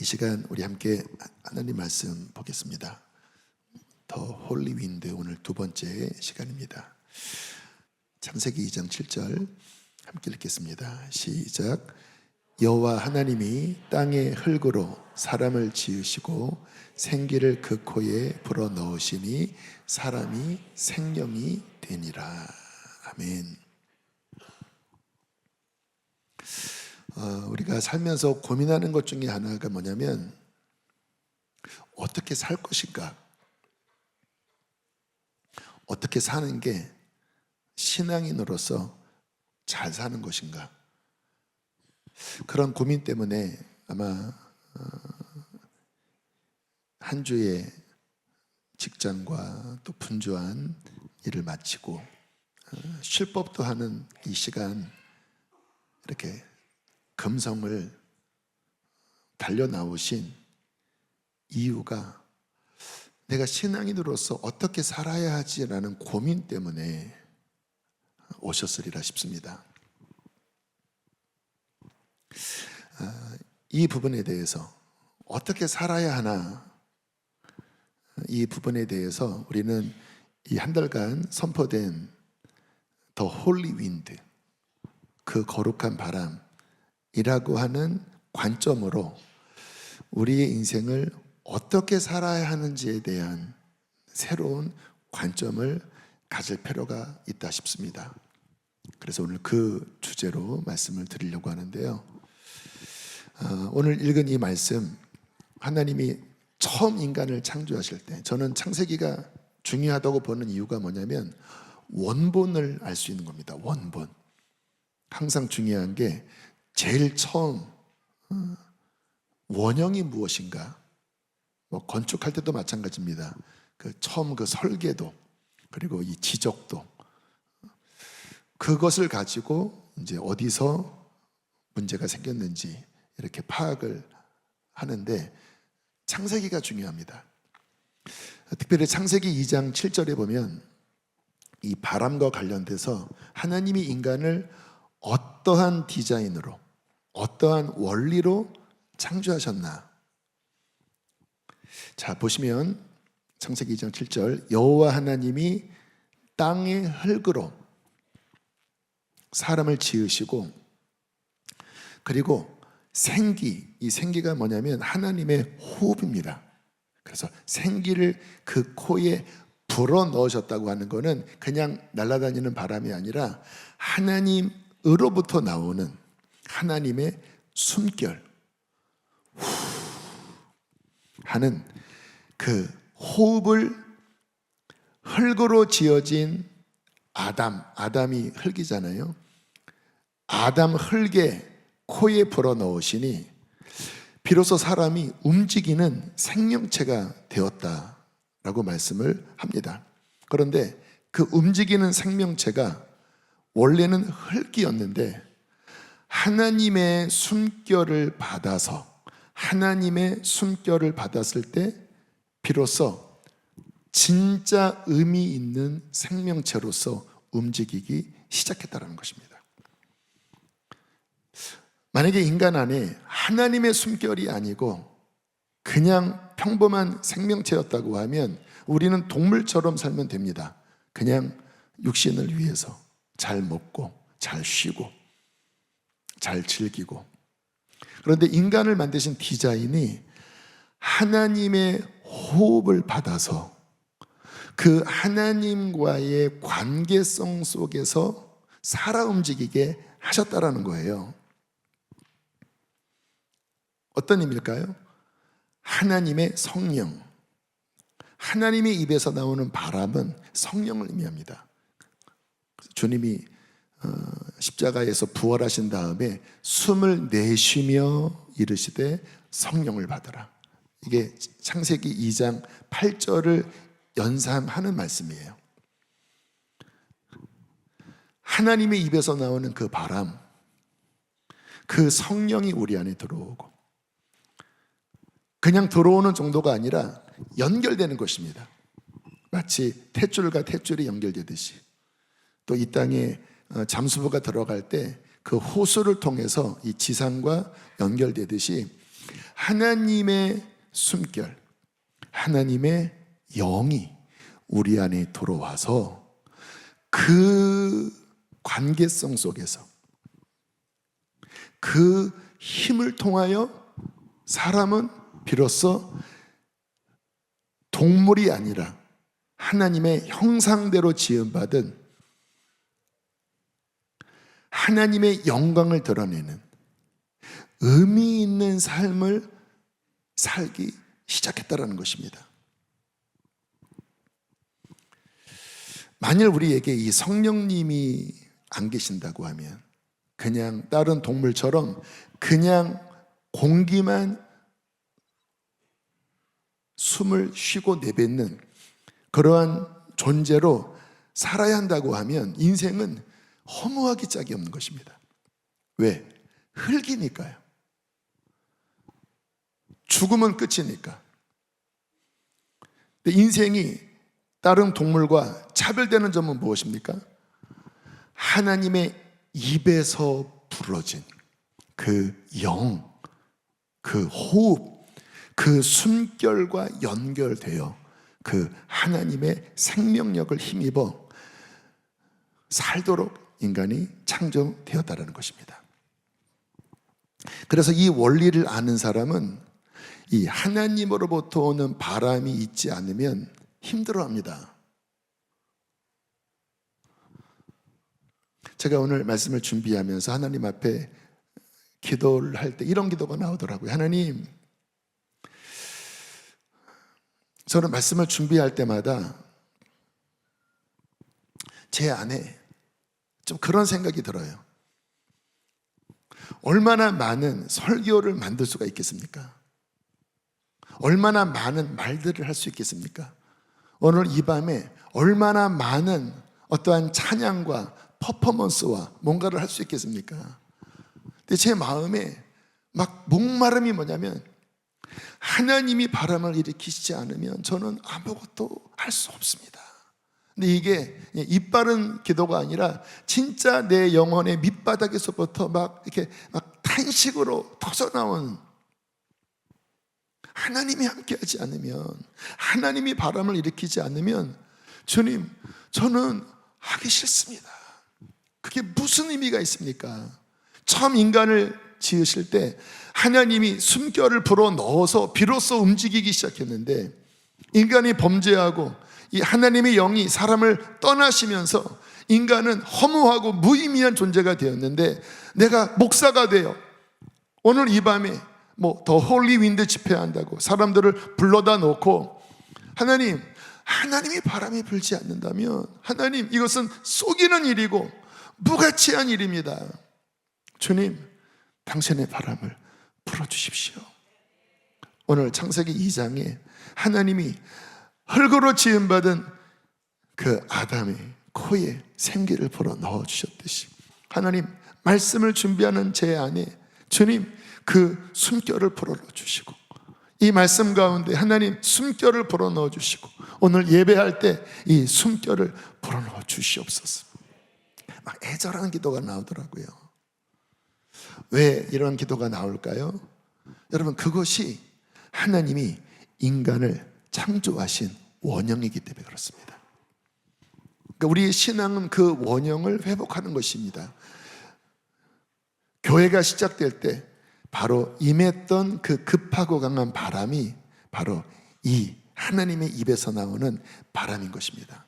이 시간 우리 함께 하나님 말씀 보겠습니다. 더 홀리 윈드, 오늘 두 번째 시간입니다. 창세기 2장 7절 함께 읽겠습니다. 시작. 여호와 하나님이 땅의 흙으로 사람을 지으시고 생기를 그 코에 불어넣으시니 사람이 생명이 되니라. 아멘. 우리가 살면서 고민하는 것 중에 하나가 뭐냐면 어떻게 살 것인가, 어떻게 사는 게 신앙인으로서 잘 사는 것인가, 그런 고민 때문에 아마 한 주의 직장과 또 분주한 일을 마치고 쉴 법도 하는 이 시간 이렇게 금성을 달려 나오신 이유가 내가 신앙인으로서 어떻게 살아야 하지라는 고민 때문에 오셨으리라 싶습니다. 이 부분에 대해서 어떻게 살아야 하나, 이 부분에 대해서 우리는 이 한 달간 선포된 더 홀리 윈드, 그 거룩한 바람이라고 하는 관점으로 우리의 인생을 어떻게 살아야 하는지에 대한 새로운 관점을 가질 필요가 있다 싶습니다. 그래서 오늘 그 주제로 말씀을 드리려고 하는데요. 오늘 읽은 이 말씀, 하나님이 처음 인간을 창조하실 때, 저는 창세기가 중요하다고 보는 이유가 뭐냐면 원본을 알 수 있는 겁니다. 원본. 항상 중요한 게 제일 처음 원형이 무엇인가. 뭐 건축할 때도 마찬가지입니다. 그 처음 그 설계도, 그리고 이 지적도, 그것을 가지고 이제 어디서 문제가 생겼는지 이렇게 파악을 하는데 창세기가 중요합니다. 특별히 창세기 2장 7절에 보면 이 바람과 관련돼서 하나님이 인간을 어떠한 디자인으로, 어떠한 원리로 창조하셨나. 자, 보시면 창세기 2장 7절, 여호와 하나님이 땅의 흙으로 사람을 지으시고, 그리고 생기, 이 생기가 뭐냐면 하나님의 호흡입니다. 그래서 생기를 그 코에 불어 넣으셨다고 하는 것은 그냥 날아다니는 바람이 아니라 하나님으로부터 나오는 하나님의 숨결 하는 그 호흡을, 흙으로 지어진 아담이 흙이잖아요. 아담 흙에 코에 불어 넣으시니 비로소 사람이 움직이는 생명체가 되었다라고 말씀을 합니다. 그런데 그 움직이는 생명체가 원래는 흙이었는데 하나님의 숨결을 받아서, 하나님의 숨결을 받았을 때 비로소 진짜 의미 있는 생명체로서 움직이기 시작했다는 것입니다. 만약에 인간 안에 하나님의 숨결이 아니고 그냥 평범한 생명체였다고 하면 우리는 동물처럼 살면 됩니다. 그냥 육신을 위해서 잘 먹고 잘 쉬고 잘 즐기고. 그런데 인간을 만드신 디자인이 하나님의 호흡을 받아서 그 하나님과의 관계성 속에서 살아 움직이게 하셨다라는 거예요. 어떤 의미일까요? 하나님의 성령, 하나님의 입에서 나오는 바람은 성령을 의미합니다. 주님이 십자가에서 부활하신 다음에 숨을 내쉬며 이르시되 성령을 받으라. 이게 창세기 2장 8절을 연상하는 말씀이에요. 하나님의 입에서 나오는 그 바람, 그 성령이 우리 안에 들어오고, 그냥 들어오는 정도가 아니라 연결되는 것입니다. 마치 탯줄과 탯줄이 연결되듯이, 또 이 땅에 잠수부가 들어갈 때 그 호수를 통해서 이 지상과 연결되듯이 하나님의 숨결, 하나님의 영이 우리 안에 들어와서 그 관계성 속에서 그 힘을 통하여 사람은 비로소 동물이 아니라 하나님의 형상대로 지음받은 하나님의 영광을 드러내는 의미 있는 삶을 살기 시작했다라는 것입니다. 만일 우리에게 이 성령님이 안 계신다고 하면 그냥 다른 동물처럼 그냥 공기만 숨을 쉬고 내뱉는 그러한 존재로 살아야 한다고 하면 인생은 허무하기 짝이 없는 것입니다. 왜? 흙이니까요. 죽으면 끝이니까. 근데 인생이 다른 동물과 차별되는 점은 무엇입니까? 하나님의 입에서 불어진 그 영, 그 호흡, 그 숨결과 연결되어 그 하나님의 생명력을 힘입어 살도록 인간이 창조되었다는 것입니다. 그래서 이 원리를 아는 사람은 이 하나님으로부터 오는 바람이 있지 않으면 힘들어합니다. 제가 오늘 말씀을 준비하면서 하나님 앞에 기도를 할 때 이런 기도가 나오더라고요. 하나님, 저는 말씀을 준비할 때마다 제 안에 좀 그런 생각이 들어요. 얼마나 많은 설교를 만들 수가 있겠습니까? 얼마나 많은 말들을 할 수 있겠습니까? 오늘 이 밤에 얼마나 많은 어떠한 찬양과 퍼포먼스와 뭔가를 할 수 있겠습니까? 근데 제 마음에 막 목마름이 뭐냐면 하나님이 바람을 일으키시지 않으면 저는 아무것도 할 수 없습니다. 근데 이게 입 바른 기도가 아니라 진짜 내 영혼의 밑바닥에서부터 막 이렇게 막 탄식으로 터져나온, 하나님이 함께하지 않으면, 하나님이 바람을 일으키지 않으면 주님, 저는 하기 싫습니다. 그게 무슨 의미가 있습니까? 처음 인간을 지으실 때 하나님이 숨결을 불어 넣어서 비로소 움직이기 시작했는데, 인간이 범죄하고 이 하나님의 영이 사람을 떠나시면서 인간은 허무하고 무의미한 존재가 되었는데, 내가 목사가 되어 오늘 이 밤에 더 홀리 윈드 집회한다고 사람들을 불러다 놓고, 하나님이 바람이 불지 않는다면 하나님, 이것은 속이는 일이고 무가치한 일입니다. 주님, 당신의 바람을 불어주십시오. 오늘 창세기 2장에 하나님이 흙으로 지음받은 그 아담의 코에 생기를 불어 넣어주셨듯이, 하나님, 말씀을 준비하는 제 안에 주님 그 숨결을 불어 넣어주시고, 이 말씀 가운데 하나님 숨결을 불어 넣어주시고, 오늘 예배할 때 이 숨결을 불어 넣어주시옵소서. 막 애절한 기도가 나오더라고요. 왜 이런 기도가 나올까요? 여러분, 그것이 하나님이 인간을 창조하신 원형이기 때문에 그렇습니다. 그러니까 우리의 신앙은 그 원형을 회복하는 것입니다. 교회가 시작될 때 바로 임했던 그 급하고 강한 바람이 바로 이 하나님의 입에서 나오는 바람인 것입니다.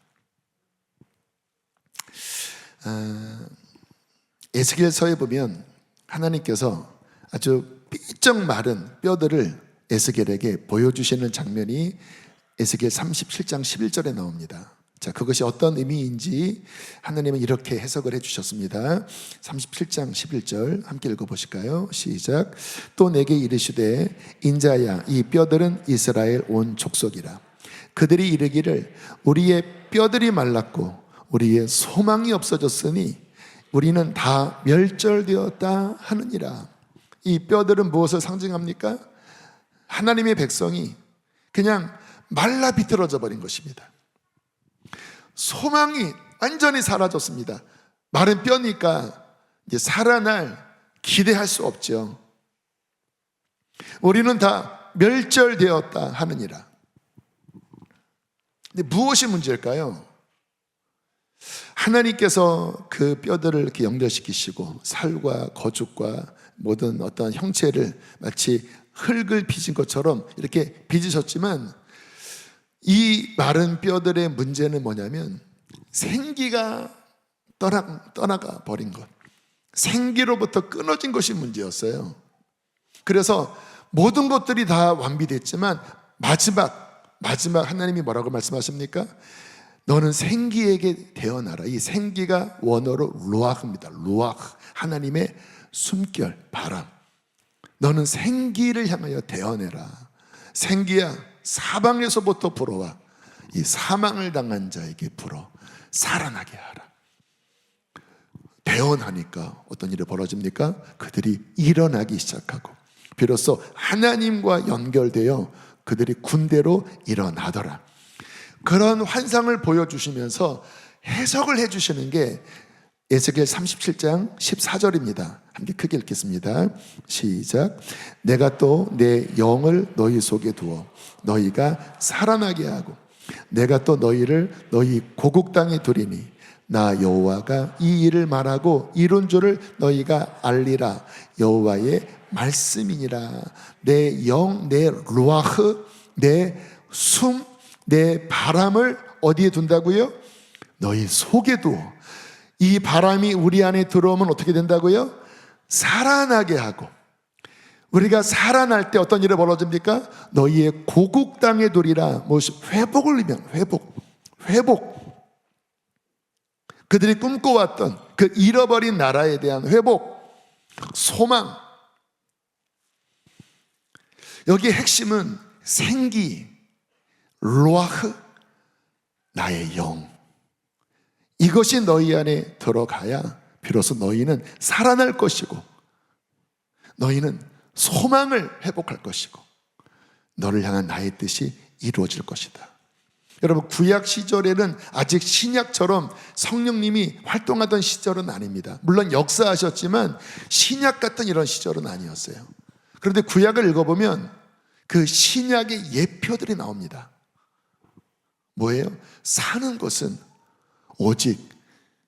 에스겔서에 보면 하나님께서 아주 삐쩍 마른 뼈들을 에스겔에게 보여주시는 장면이 에스겔 37장 11절에 나옵니다. 자, 그것이 어떤 의미인지 하나님은 이렇게 해석을 해주셨습니다. 37장 11절 함께 읽어보실까요? 시작. 또 내게 이르시되 인자야, 이 뼈들은 이스라엘 온 족속이라. 그들이 이르기를 우리의 뼈들이 말랐고 우리의 소망이 없어졌으니 우리는 다 멸절되었다 하느니라. 이 뼈들은 무엇을 상징합니까? 하나님의 백성이 그냥 말라 비틀어져 버린 것입니다. 소망이 완전히 사라졌습니다. 마른 뼈니까 이제 살아날 기대할 수 없죠. 우리는 다 멸절되었다 하느니라. 근데 무엇이 문제일까요? 하나님께서 그 뼈들을 이렇게 연결시키시고 살과 거죽과 모든 어떤 형체를 마치 흙을 빚은 것처럼 이렇게 빚으셨지만, 이 마른 뼈들의 문제는 뭐냐면 생기가 떠나가 버린 것, 생기로부터 끊어진 것이 문제였어요. 그래서 모든 것들이 다 완비됐지만 마지막 하나님이 뭐라고 말씀하십니까? 너는 생기에게 태어나라. 이 생기가 원어로 루아흐입니다. 루아흐, 하나님의 숨결, 바람. 너는 생기를 향하여 태어내라. 생기야, 사방에서부터 불어와 이 사망을 당한 자에게 불어 살아나게 하라. 태어나니까 어떤 일이 벌어집니까? 그들이 일어나기 시작하고, 비로소 하나님과 연결되어 그들이 군대로 일어나더라. 그런 환상을 보여주시면서 해석을 해주시는 게 에스겔 37장 14절입니다. 함께 크게 읽겠습니다. 시작. 내가 또 내 영을 너희 속에 두어 너희가 살아나게 하고, 내가 또 너희를 너희 고국 땅에 두리니 나 여호와가 이 일을 말하고 이룬 줄을 너희가 알리라. 여호와의 말씀이니라. 내 영, 내 루아흐, 내 숨, 내 바람을 어디에 둔다고요? 너희 속에 두어. 이 바람이 우리 안에 들어오면 어떻게 된다고요? 살아나게 하고, 우리가 살아날 때 어떤 일이 벌어집니까? 너희의 고국 땅에 두리라. 무엇이? 회복을 의미합니다. 회복. 그들이 꿈꿔왔던 그 잃어버린 나라에 대한 회복, 소망. 여기의 핵심은 생기, 루아흐, 나의 영. 이것이 너희 안에 들어가야 비로소 너희는 살아날 것이고, 너희는 소망을 회복할 것이고, 너를 향한 나의 뜻이 이루어질 것이다. 여러분, 구약 시절에는 아직 신약처럼 성령님이 활동하던 시절은 아닙니다. 물론 역사하셨지만 신약 같은 이런 시절은 아니었어요. 그런데 구약을 읽어보면 그 신약의 예표들이 나옵니다. 뭐예요? 사는 것은 오직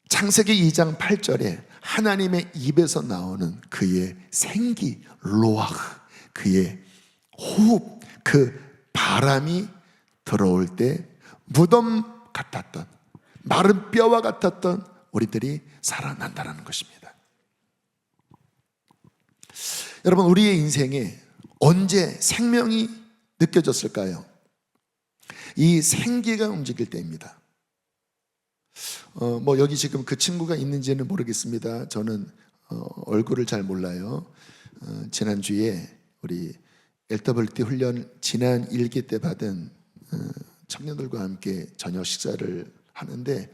창세기 2장 8절에 하나님의 입에서 나오는 그의 생기, 로아흐, 그의 호흡, 그 바람이 들어올 때 무덤 같았던, 마른 뼈와 같았던 우리들이 살아난다는 것입니다. 여러분, 우리의 인생에 언제 생명이 느껴졌을까요? 이 생기가 움직일 때입니다. 여기 지금 그 친구가 있는지는 모르겠습니다. 저는 얼굴을 잘 몰라요. 지난주에 우리 LWT 훈련 지난 1기 때 받은 청년들과 함께 저녁 식사를 하는데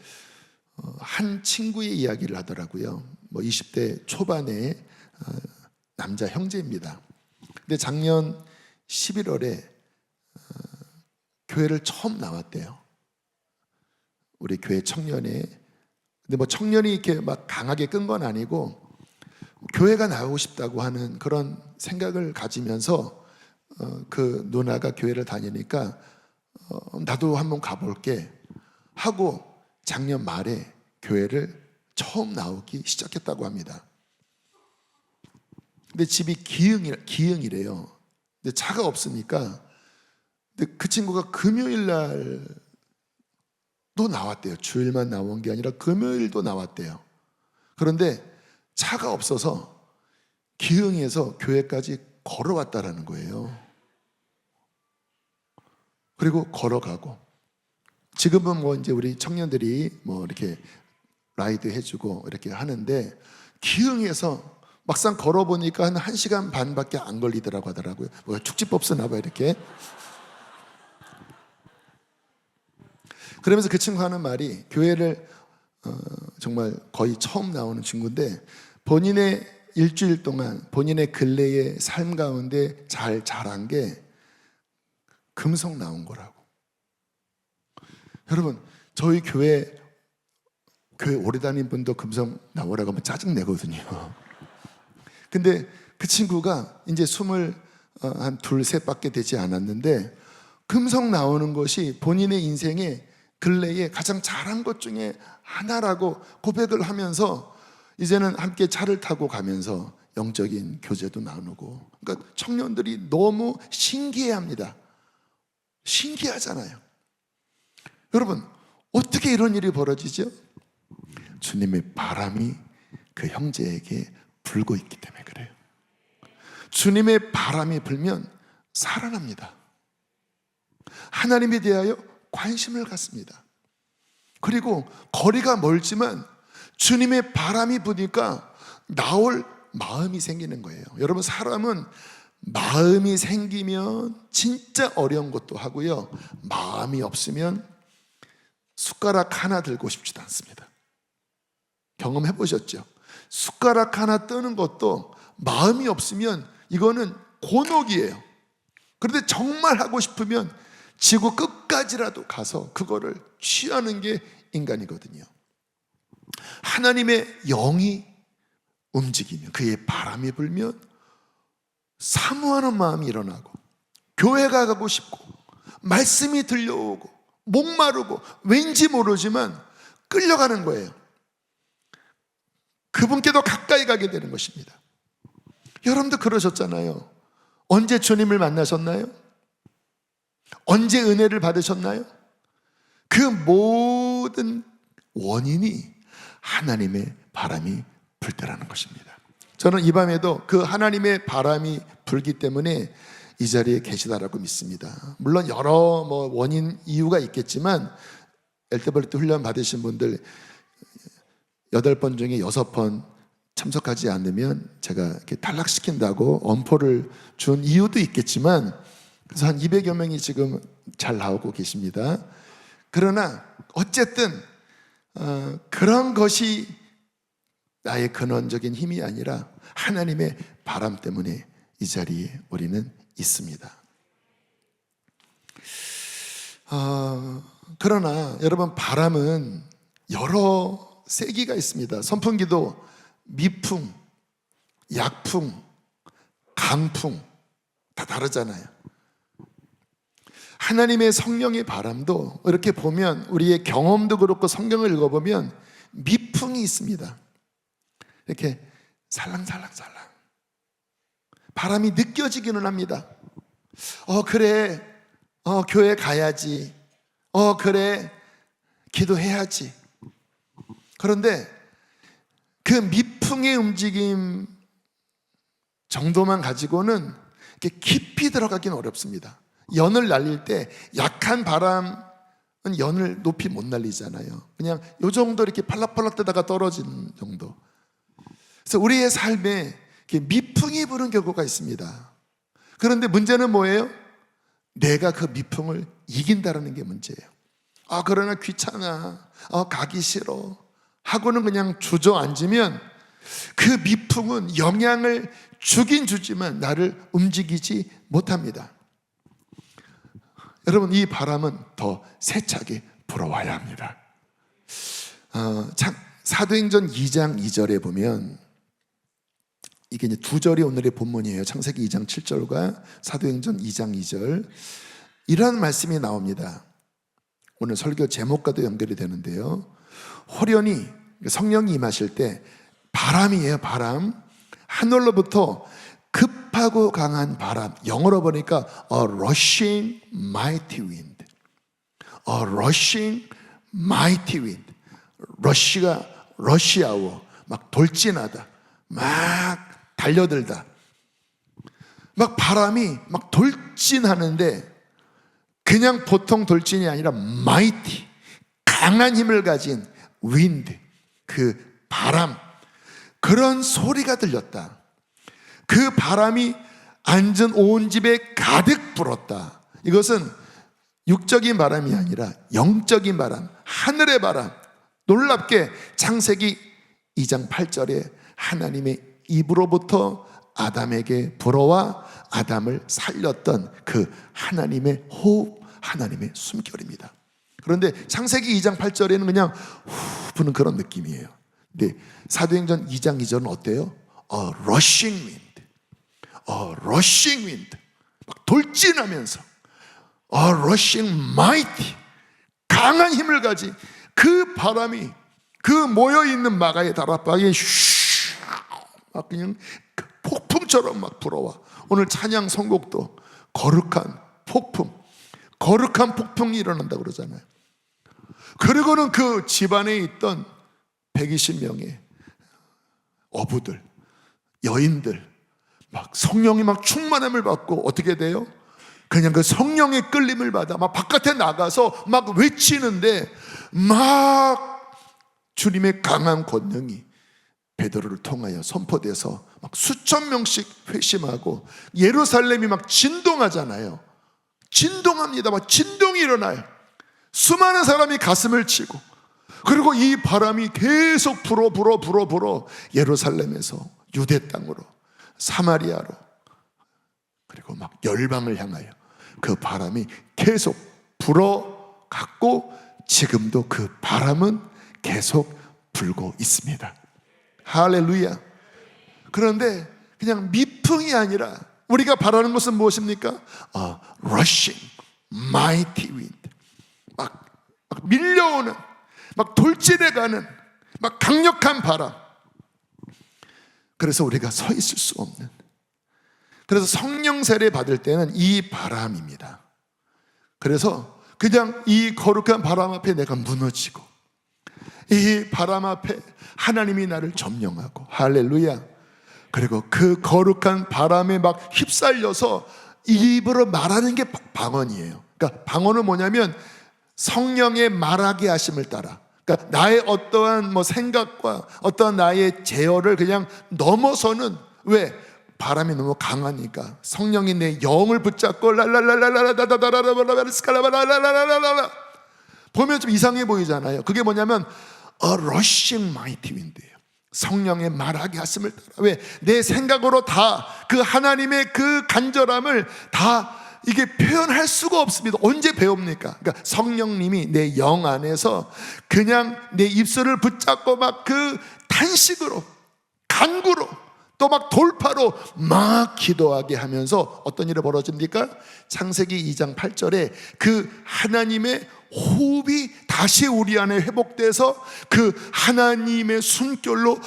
한 친구의 이야기를 하더라고요. 20대 초반의 남자 형제입니다. 근데 작년 11월에 교회를 처음 나왔대요. 우리 교회 청년회. 근데 청년이 이렇게 막 강하게 끈 건 아니고 교회가 나오고 싶다고 하는 그런 생각을 가지면서 그 누나가 교회를 다니니까 나도 한번 가볼게 하고 작년 말에 교회를 처음 나오기 시작했다고 합니다. 근데 집이 기흥이래요. 근데 차가 없으니까, 근데 그 친구가 금요일 날도 나왔대요. 주일만 나온 게 아니라 금요일도 나왔대요. 그런데 차가 없어서 기흥에서 교회까지 걸어왔다라는 거예요. 그리고 걸어가고, 지금은 이제 우리 청년들이 이렇게 라이드 해주고 이렇게 하는데, 기흥에서 막상 걸어보니까 한 1시간 반밖에 안 걸리더라고 하더라고요. 축지법 쓰나 봐 이렇게. 그러면서 그 친구 하는 말이, 교회를 정말 거의 처음 나오는 친구인데 본인의 일주일 동안 본인의 근래의 삶 가운데 잘 자란 게 금성 나온 거라고. 여러분, 저희 교회 오래 다닌 분도 금성 나오라고 하면 짜증내거든요. 근데 그 친구가 이제 한 둘, 셋밖에 되지 않았는데 금성 나오는 것이 본인의 인생에 근래에 가장 잘한 것 중에 하나라고 고백을 하면서 이제는 함께 차를 타고 가면서 영적인 교제도 나누고, 그러니까 청년들이 너무 신기해합니다. 신기하잖아요. 여러분, 어떻게 이런 일이 벌어지죠? 주님의 바람이 그 형제에게 불고 있기 때문에 그래요. 주님의 바람이 불면 살아납니다. 하나님에 대하여 관심을 갖습니다. 그리고 거리가 멀지만 주님의 바람이 부니까 나올 마음이 생기는 거예요. 여러분, 사람은 마음이 생기면 진짜 어려운 것도 하고요, 마음이 없으면 숟가락 하나 들고 싶지도 않습니다. 경험해 보셨죠? 숟가락 하나 뜨는 것도 마음이 없으면 이거는 곤혹이에요. 그런데 정말 하고 싶으면 지구 끝까지라도 가서 그거를 취하는 게 인간이거든요. 하나님의 영이 움직이면, 그의 바람이 불면 사모하는 마음이 일어나고, 교회가 가고 싶고, 말씀이 들려오고, 목마르고, 왠지 모르지만 끌려가는 거예요. 그분께 더 가까이 가게 되는 것입니다. 여러분도 그러셨잖아요. 언제 주님을 만나셨나요? 언제 은혜를 받으셨나요? 그 모든 원인이 하나님의 바람이 불 때라는 것입니다. 저는 이 밤에도 그 하나님의 바람이 불기 때문에 이 자리에 계시다라고 믿습니다. 물론 여러 원인, 이유가 있겠지만 엘테볼리트 훈련 받으신 분들 8번 중에 6번 참석하지 않으면 제가 이렇게 탈락시킨다고 엄포를 준 이유도 있겠지만, 그래서 한 200여 명이 지금 잘 나오고 계십니다. 그러나 어쨌든 그런 것이 나의 근원적인 힘이 아니라 하나님의 바람 때문에 이 자리에 우리는 있습니다. 그러나 여러분, 바람은 여러 세기가 있습니다. 선풍기도 미풍, 약풍, 강풍 다 다르잖아요. 하나님의 성령의 바람도 이렇게 보면, 우리의 경험도 그렇고 성경을 읽어보면 미풍이 있습니다. 이렇게 살랑살랑살랑 바람이 느껴지기는 합니다. 그래, 교회 가야지, 그래, 기도해야지. 그런데 그 미풍의 움직임 정도만 가지고는 이렇게 깊이 들어가기는 어렵습니다. 연을 날릴 때 약한 바람은 연을 높이 못 날리잖아요. 그냥 요 정도 이렇게 팔락팔락 뜨다가 떨어지는 정도. 그래서 우리의 삶에 미풍이 부는 경우가 있습니다. 그런데 문제는 뭐예요? 내가 그 미풍을 이긴다는 게 문제예요. 그러나 귀찮아, 가기 싫어 하고는 그냥 주저앉으면 그 미풍은 영향을 주긴 주지만 나를 움직이지 못합니다. 여러분, 이 바람은 더 세차게 불어와야 합니다. 사도행전 2장 2절에 보면, 이게 이제 두 절이 오늘의 본문이에요. 창세기 2장 7절과 사도행전 2장 2절, 이런 말씀이 나옵니다. 오늘 설교 제목과도 연결이 되는데요. 호련히 성령이 임하실 때, 바람이에요. 바람, 하늘로부터 급하고 강한 바람, 영어로 보니까 a rushing mighty wind, a rushing mighty wind. 러시가 러시아워, 막 돌진하다, 막 달려들다, 막 바람이 막 돌진하는데 그냥 보통 돌진이 아니라 mighty, 강한 힘을 가진 wind, 그 바람, 그런 소리가 들렸다. 그 바람이 앉은 온 집에 가득 불었다. 이것은 육적인 바람이 아니라 영적인 바람, 하늘의 바람. 놀랍게 창세기 2장 8절에 하나님의 입으로부터 아담에게 불어와 아담을 살렸던 그 하나님의 호흡, 하나님의 숨결입니다. 그런데 창세기 2장 8절에는 그냥 후 부는 그런 느낌이에요. 근데 사도행전 2장 2절은 어때요? A rushing wind, a rushing wind. 막 돌진하면서 rushing mighty, 강한 힘을 가진 그 바람이 그 모여있는 마가의 다락방에 막 그냥 폭풍처럼 막 불어와. 오늘 찬양 선곡도 거룩한 폭풍이 일어난다고 그러잖아요. 그리고는 그 집안에 있던 120명의 어부들, 여인들, 막 성령이 막 충만함을 받고 어떻게 돼요? 그냥 그 성령의 끌림을 받아 막 바깥에 나가서 막 외치는데 막 주님의 강한 권능이 베드로를 통하여 선포돼서 막 수천 명씩 회심하고 예루살렘이 막 진동하잖아요. 진동합니다. 막 진동이 일어나요. 수많은 사람이 가슴을 치고, 그리고 이 바람이 계속 불어 예루살렘에서 유대 땅으로, 사마리아로, 그리고 막 열방을 향하여 그 바람이 계속 불어갔고 지금도 그 바람은 계속 불고 있습니다. 할렐루야. 그런데 그냥 미풍이 아니라 우리가 바라는 것은 무엇입니까? rushing mighty wind, 막 밀려오는, 막 돌진해가는 막 강력한 바람. 그래서 우리가 서 있을 수 없는, 그래서 성령 세례 받을 때는 이 바람입니다. 그래서 그냥 이 거룩한 바람 앞에 내가 무너지고, 이 바람 앞에 하나님이 나를 점령하고, 할렐루야. 그리고 그 거룩한 바람에 막 휩쓸려서 입으로 말하는 게 방언이에요. 그러니까 방언은 뭐냐면 성령의 말하게 하심을 따라, 그러니까 나의 어떠한 뭐 생각과 어떠한 나의 제어를 그냥 넘어서는, 왜? 바람이 너무 강하니까 성령이 내 영을 붙잡고 보면 좀 이상해 보이잖아요. 그게 뭐냐면 rushing mighty wind예요. 성령의 말하게 하심을 따라. 왜? 내 생각으로 다 그 하나님의 그 간절함을 다 이게 표현할 수가 없습니다. 언제 배웁니까? 그러니까 성령님이 내 영 안에서 그냥 내 입술을 붙잡고 막 그 탄식으로, 간구로, 또 막 돌파로 막 기도하게 하면서 어떤 일이 벌어집니까? 창세기 2장 8절에 그 하나님의 호흡이 다시 우리 안에 회복돼서 그 하나님의 숨결로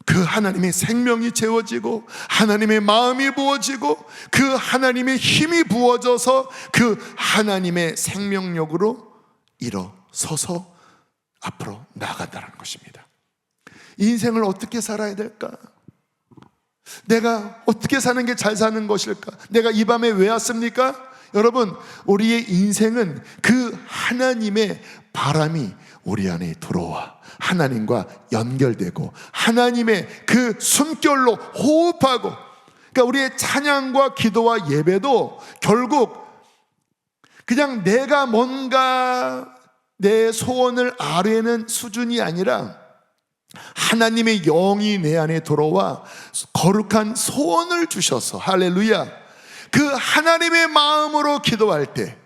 그 하나님의 생명이 채워지고 하나님의 마음이 부어지고 그 하나님의 힘이 부어져서 그 하나님의 생명력으로 일어서서 앞으로 나아간다는 것입니다. 인생을 어떻게 살아야 될까? 내가 어떻게 사는 게 잘 사는 것일까? 내가 이 밤에 왜 왔습니까? 여러분, 우리의 인생은 그 하나님의 바람이 우리 안에 들어와 하나님과 연결되고 하나님의 그 숨결로 호흡하고, 그러니까 우리의 찬양과 기도와 예배도 결국 그냥 내가 뭔가 내 소원을 아뢰는 수준이 아니라 하나님의 영이 내 안에 들어와 거룩한 소원을 주셔서, 할렐루야, 그 하나님의 마음으로 기도할 때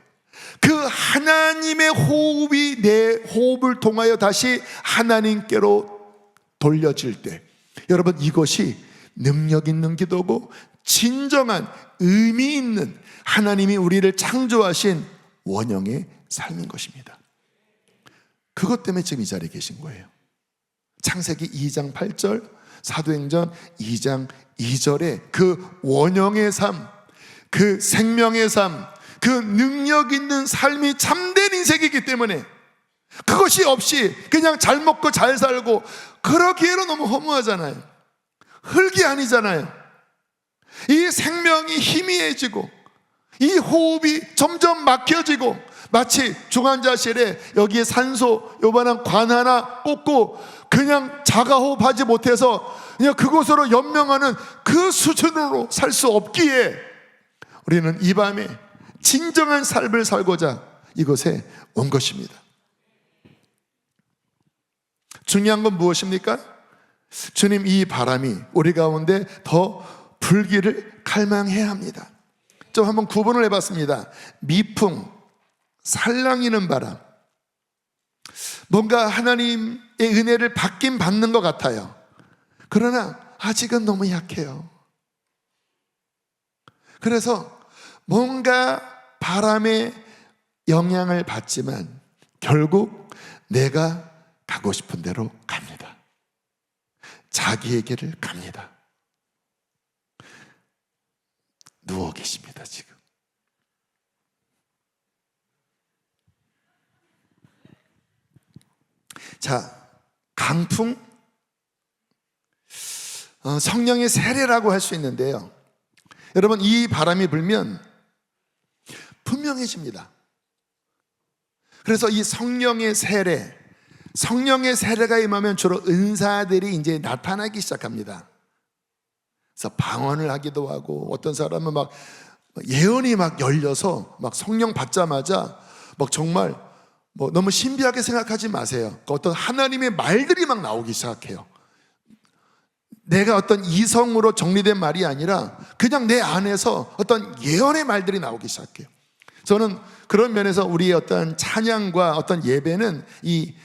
그 하나님의 호흡이 내 호흡을 통하여 다시 하나님께로 돌려질 때, 여러분, 이것이 능력 있는 기도고 진정한 의미 있는 하나님이 우리를 창조하신 원형의 삶인 것입니다. 그것 때문에 지금 이 자리에 계신 거예요. 창세기 2장 8절, 사도행전 2장 2절에 그 원형의 삶, 그 생명의 삶, 그 능력 있는 삶이 참된 인생이기 때문에, 그것이 없이 그냥 잘 먹고 잘 살고 그러기에는 너무 허무하잖아요. 흙이 아니잖아요. 이 생명이 희미해지고 이 호흡이 점점 막혀지고, 마치 중환자실에 여기에 산소 요만한 관 하나 꽂고 그냥 자가호흡하지 못해서 그냥 그곳으로 연명하는 그 수준으로 살 수 없기에 우리는 이 밤에 진정한 삶을 살고자 이곳에 온 것입니다. 중요한 건 무엇입니까? 주님, 이 바람이 우리 가운데 더 불기를 갈망해야 합니다. 좀 한번 구분을 해봤습니다. 미풍, 살랑이는 바람, 뭔가 하나님의 은혜를 받긴 받는 것 같아요. 그러나 아직은 너무 약해요. 그래서 뭔가 바람의 영향을 받지만 결국 내가 가고 싶은 대로 갑니다. 자기에게를 갑니다. 누워 계십니다, 지금. 자, 강풍, 성령의 세례라고 할 수 있는데요. 여러분, 이 바람이 불면 분명해집니다. 그래서 이 성령의 세례가 임하면 주로 은사들이 이제 나타나기 시작합니다. 그래서 방언을 하기도 하고, 어떤 사람은 막 예언이 막 열려서 막 성령 받자마자 막 정말 뭐 너무 신비하게 생각하지 마세요. 어떤 하나님의 말들이 막 나오기 시작해요. 내가 어떤 이성으로 정리된 말이 아니라 그냥 내 안에서 어떤 예언의 말들이 나오기 시작해요. 저는 그런 면에서 우리의 어떤 찬양과 어떤 예배는 이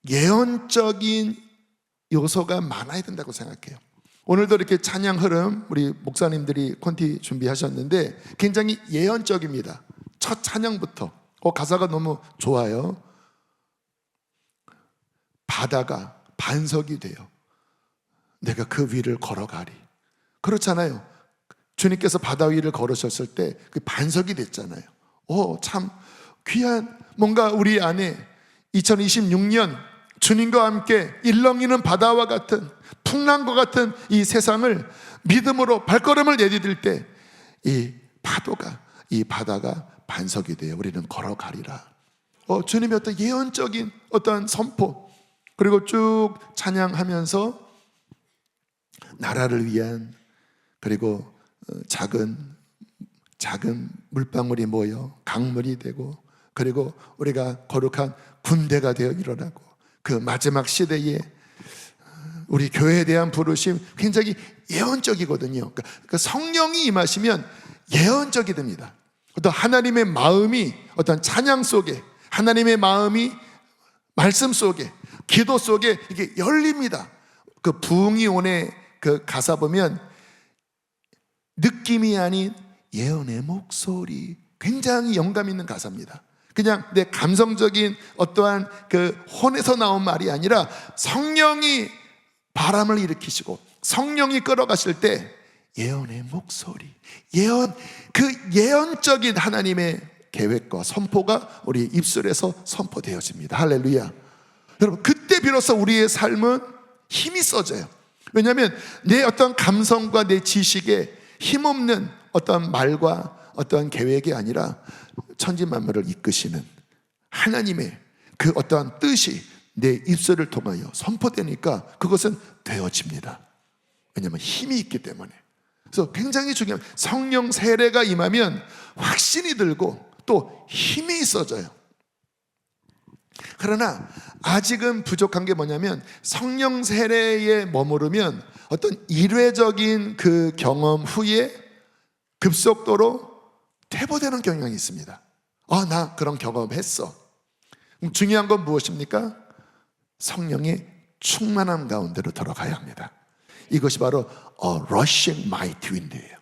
예언적인 요소가 많아야 된다고 생각해요. 오늘도 이렇게 찬양 흐름 우리 목사님들이 콘티 준비하셨는데 굉장히 예언적입니다. 첫 찬양부터 가사가 너무 좋아요. 바다가 반석이 돼요. 내가 그 위를 걸어가리. 그렇잖아요. 주님께서 바다 위를 걸으셨을 때 그 반석이 됐잖아요. 참 귀한, 뭔가 우리 안에 2026년 주님과 함께 일렁이는 바다와 같은, 풍랑과 같은 이 세상을 믿음으로 발걸음을 내디딜 때 이 파도가, 이 바다가 반석이 되어 우리는 걸어가리라. 주님의 어떤 예언적인 어떤 선포, 그리고 쭉 찬양하면서 나라를 위한, 그리고 작은 물방울이 모여 강물이 되고, 그리고 우리가 거룩한 군대가 되어 일어나고, 그 마지막 시대에 우리 교회에 대한 부르심 굉장히 예언적이거든요. 그러니까 성령이 임하시면 예언적이 됩니다. 어떤 하나님의 마음이 어떤 찬양 속에, 하나님의 마음이 말씀 속에, 기도 속에 이게 열립니다. 그 부흥이 오네 그 가사 보면 느낌이 아닌 예언의 목소리, 굉장히 영감 있는 가사입니다. 그냥 내 감성적인 어떠한 그 혼에서 나온 말이 아니라 성령이 바람을 일으키시고 성령이 끌어가실 때 예언의 목소리, 그 예언적인 하나님의 계획과 선포가 우리 입술에서 선포되어집니다. 할렐루야. 여러분, 그때 비로소 우리의 삶은 힘이 써져요. 왜냐하면 내 어떤 감성과 내 지식에 힘없는 어떤 말과 어떤 계획이 아니라 천지만물을 이끄시는 하나님의 그 어떠한 뜻이 내 입술을 통하여 선포되니까 그것은 되어집니다. 왜냐하면 힘이 있기 때문에. 그래서 굉장히 중요한, 성령 세례가 임하면 확신이 들고 또 힘이 있어져요. 그러나 아직은 부족한 게 뭐냐면, 성령 세례에 머무르면 어떤 일회적인 그 경험 후에 급속도로 퇴보되는 경향이 있습니다. 나 그런 경험했어. 중요한 건 무엇입니까? 성령의 충만함 가운데로 들어가야 합니다. 이것이 바로 rushing mighty wind예요.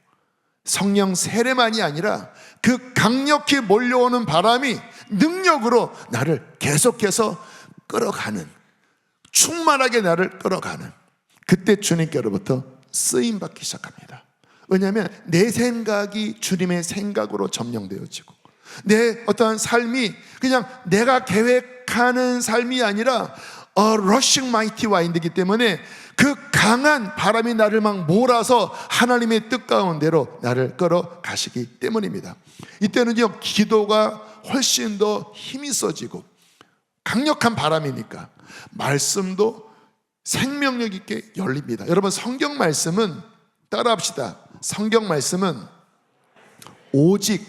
성령 세례만이 아니라 그 강력히 몰려오는 바람이 능력으로 나를 계속해서 끌어가는, 충만하게 나를 끌어가는, 그때 주님께로부터 쓰임받기 시작합니다. 왜냐하면 내 생각이 주님의 생각으로 점령되어지고, 내 어떠한 삶이 그냥 내가 계획하는 삶이 아니라 rushing mighty wind이기 때문에 그 강한 바람이 나를 막 몰아서 하나님의 뜻 가운데로 나를 끌어가시기 때문입니다. 이때는요, 기도가 훨씬 더 힘이 써지고 강력한 바람이니까 말씀도 생명력 있게 열립니다. 여러분, 성경 말씀은 따라합시다. 성경 말씀은 오직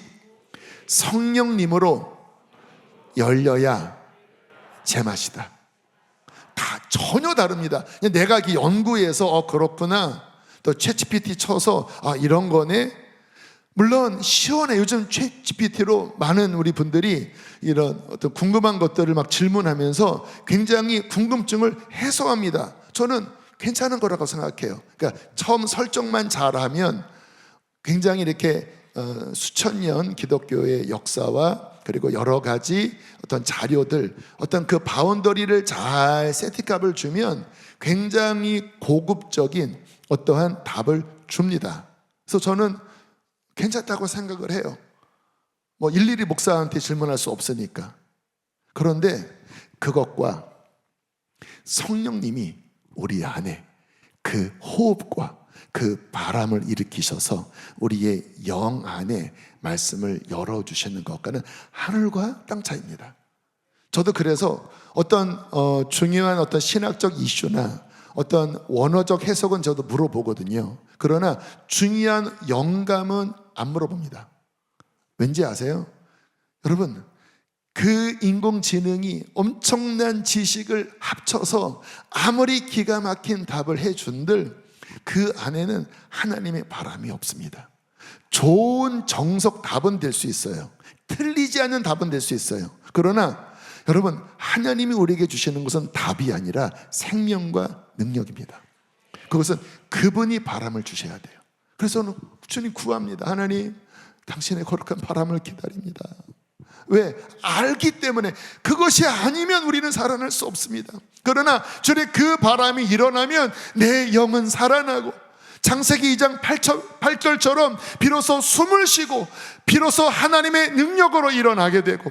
성령님으로 열려야 제맛이다. 다 전혀 다릅니다. 내가 이렇게 연구해서 그렇구나, 또 챗GPT 쳐서 이런 거네. 물론 시원해. 요즘 챗GPT로 많은 우리 분들이 이런 어떤 궁금한 것들을 막 질문하면서 굉장히 궁금증을 해소합니다. 저는 괜찮은 거라고 생각해요. 그러니까 처음 설정만 잘하면 굉장히 이렇게 수천 년 기독교의 역사와 그리고 여러 가지 어떤 자료들, 어떤 그 바운더리를 잘 세팅값을 주면 굉장히 고급적인 어떠한 답을 줍니다. 그래서 저는 괜찮다고 생각을 해요. 뭐 일일이 목사한테 질문할 수 없으니까. 그런데 그것과 성령님이 우리 안에 그 호흡과 그 바람을 일으키셔서 우리의 영 안에 말씀을 열어주시는 것과는 하늘과 땅 차이입니다. 저도 그래서 어떤 중요한 어떤 신학적 이슈나 어떤 원어적 해석은 저도 물어보거든요. 그러나 중요한 영감은 안 물어봅니다. 왠지 아세요? 여러분, 그 인공지능이 엄청난 지식을 합쳐서 아무리 기가 막힌 답을 해준들 그 안에는 하나님의 바람이 없습니다. 좋은 정석 답은 될 수 있어요. 틀리지 않는 답은 될 수 있어요. 그러나 여러분, 하나님이 우리에게 주시는 것은 답이 아니라 생명과 능력입니다. 그것은 그분이 바람을 주셔야 돼요. 그래서 저는 주님 구합니다. 하나님, 당신의 거룩한 바람을 기다립니다. 왜? 알기 때문에. 그것이 아니면 우리는 살아날 수 없습니다. 그러나 주의 그 바람이 일어나면 내 영은 살아나고, 창세기 2장 8절처럼 비로소 숨을 쉬고 비로소 하나님의 능력으로 일어나게 되고,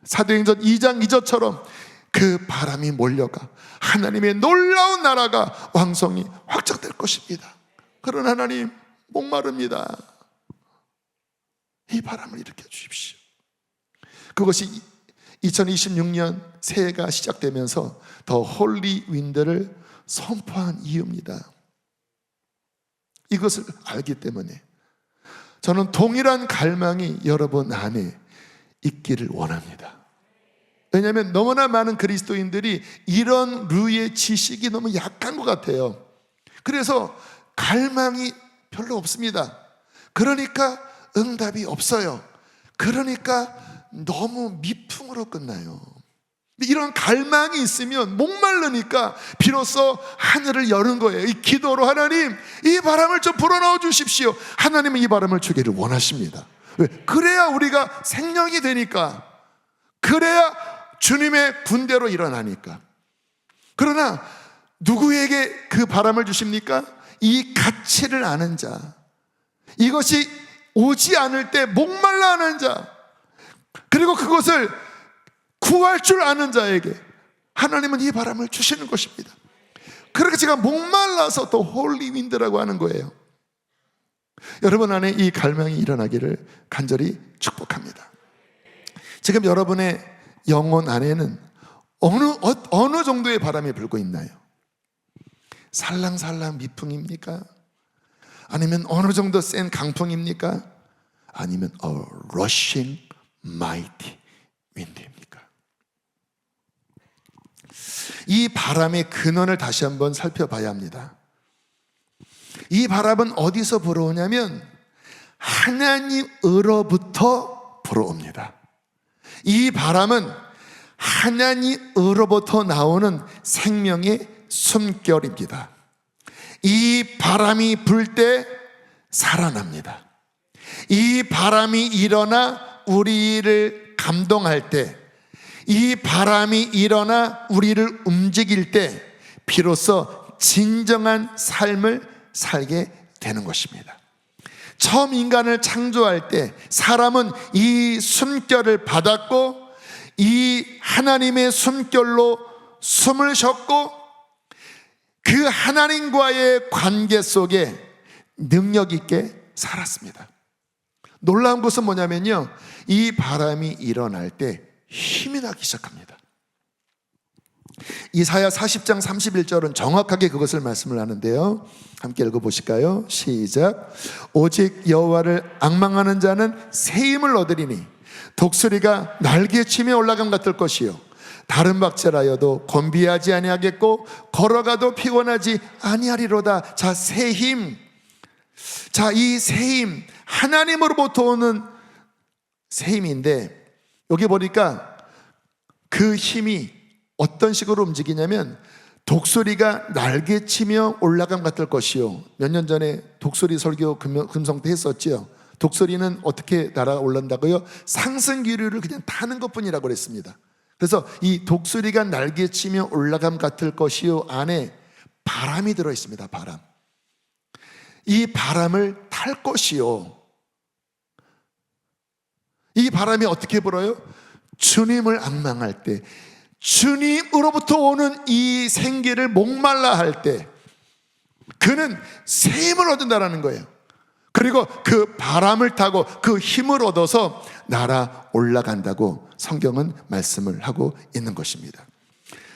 사도행전 2장 2절처럼 그 바람이 몰려가 하나님의 놀라운 나라가 왕성히 확장될 것입니다. 그런 하나님 목마릅니다. 이 바람을 일으켜 주십시오. 그것이 2026년 새해가 시작되면서 더 홀리 윈드를 선포한 이유입니다. 이것을 알기 때문에 저는 동일한 갈망이 여러분 안에 있기를 원합니다. 왜냐하면 너무나 많은 그리스도인들이 이런 류의 지식이 너무 약한 것 같아요. 그래서 갈망이 별로 없습니다. 그러니까 응답이 없어요. 그러니까 너무 미풍으로 끝나요. 이런 갈망이 있으면 목마르니까 비로소 하늘을 여는 거예요. 이 기도로 하나님, 이 바람을 좀 불어넣어 주십시오. 하나님은 이 바람을 주기를 원하십니다. 왜? 그래야 우리가 생명이 되니까, 그래야 주님의 군대로 일어나니까. 그러나 누구에게 그 바람을 주십니까? 이 가치를 아는 자, 이것이 오지 않을 때 목말라 하는 자, 그리고 그것을 구할 줄 아는 자에게 하나님은 이 바람을 주시는 것입니다. 그렇게 제가 목말라서 또 홀리 윈드라고 하는 거예요. 여러분 안에 이 갈망이 일어나기를 간절히 축복합니다. 지금 여러분의 영혼 안에는 어느 정도의 바람이 불고 있나요? 살랑살랑 미풍입니까? 아니면 어느 정도 센 강풍입니까? 아니면 a rushing mighty wind입니까? 이 바람의 근원을 다시 한번 살펴봐야 합니다. 이 바람은 어디서 불어오냐면 하나님으로부터 불어옵니다. 이 바람은 하나님으로부터 나오는 생명의 숨결입니다. 이 바람이 불 때 살아납니다. 이 바람이 일어나 우리를 감동할 때, 이 바람이 일어나 우리를 움직일 때 비로소 진정한 삶을 살게 되는 것입니다. 처음 인간을 창조할 때 사람은 이 숨결을 받았고, 이 하나님의 숨결로 숨을 쉬었고, 그 하나님과의 관계 속에 능력 있게 살았습니다. 놀라운 것은 뭐냐면요, 이 바람이 일어날 때 힘이 나기 시작합니다. 이사야 40장 31절은 정확하게 그것을 말씀을 하는데요, 함께 읽어보실까요? 시작. 오직 여호와를 앙망하는 자는 새 힘을 얻으리니 독수리가 날개치며 올라감 같을 것이요 다른 박제라여도 곤비하지 아니하겠고 걸어가도 피곤하지 아니하리로다. 자, 새 힘. 자, 이 새 힘, 하나님으로부터 오는 새 힘인데, 여기 보니까 그 힘이 어떤 식으로 움직이냐면 독수리가 날개치며 올라감 같을 것이요. 몇 년 전에 독수리 설교 금성 때 했었지요. 독수리는 어떻게 날아올란다고요? 상승 기류를 그냥 타는 것뿐이라고 그랬습니다. 그래서 이 독수리가 날개치며 올라감 같을 것이요 안에 바람이 들어있습니다. 바람. 이 바람을 탈 것이요. 이 바람이 어떻게 불어요? 주님을 앙망할 때, 주님으로부터 오는 이 생기를 목말라 할 때 그는 새 힘을 얻는다라는 거예요. 그리고 그 바람을 타고 그 힘을 얻어서 날아 올라간다고 성경은 말씀을 하고 있는 것입니다.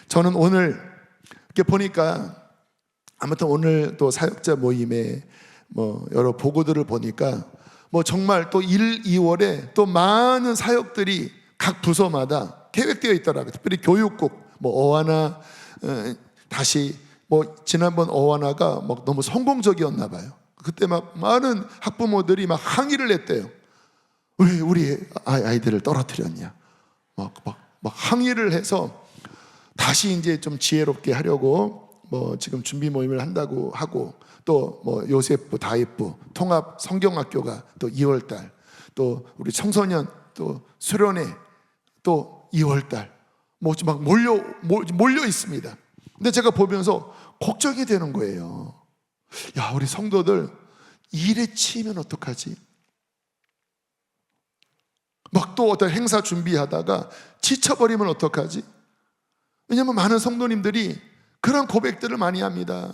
저는 오늘 이렇게 보니까 아무튼 오늘 또 사역자 모임에 여러 보고들을 보니까 정말 또 1, 2월에 또 많은 사역들이 각 부서마다 계획되어 있더라고요. 특별히 교육국, 어와나 다시 지난번 어와나가 너무 성공적이었나 봐요. 그때 많은 학부모들이 항의를 했대요. 왜 우리 아이들을 떨어뜨렸냐? 항의를 해서 다시 이제 좀 지혜롭게 하려고 지금 준비 모임을 한다고 하고, 또 요셉부, 다윗부, 통합 성경학교가 또 2월달, 또 우리 청소년 또 수련회 또 2월달 막 몰려 있습니다. 근데 제가 보면서 걱정이 되는 거예요. 야, 우리 성도들 일에 치이면 어떡하지? 또 어떤 행사 준비하다가 지쳐버리면 어떡하지? 왜냐하면 많은 성도님들이 그런 고백들을 많이 합니다.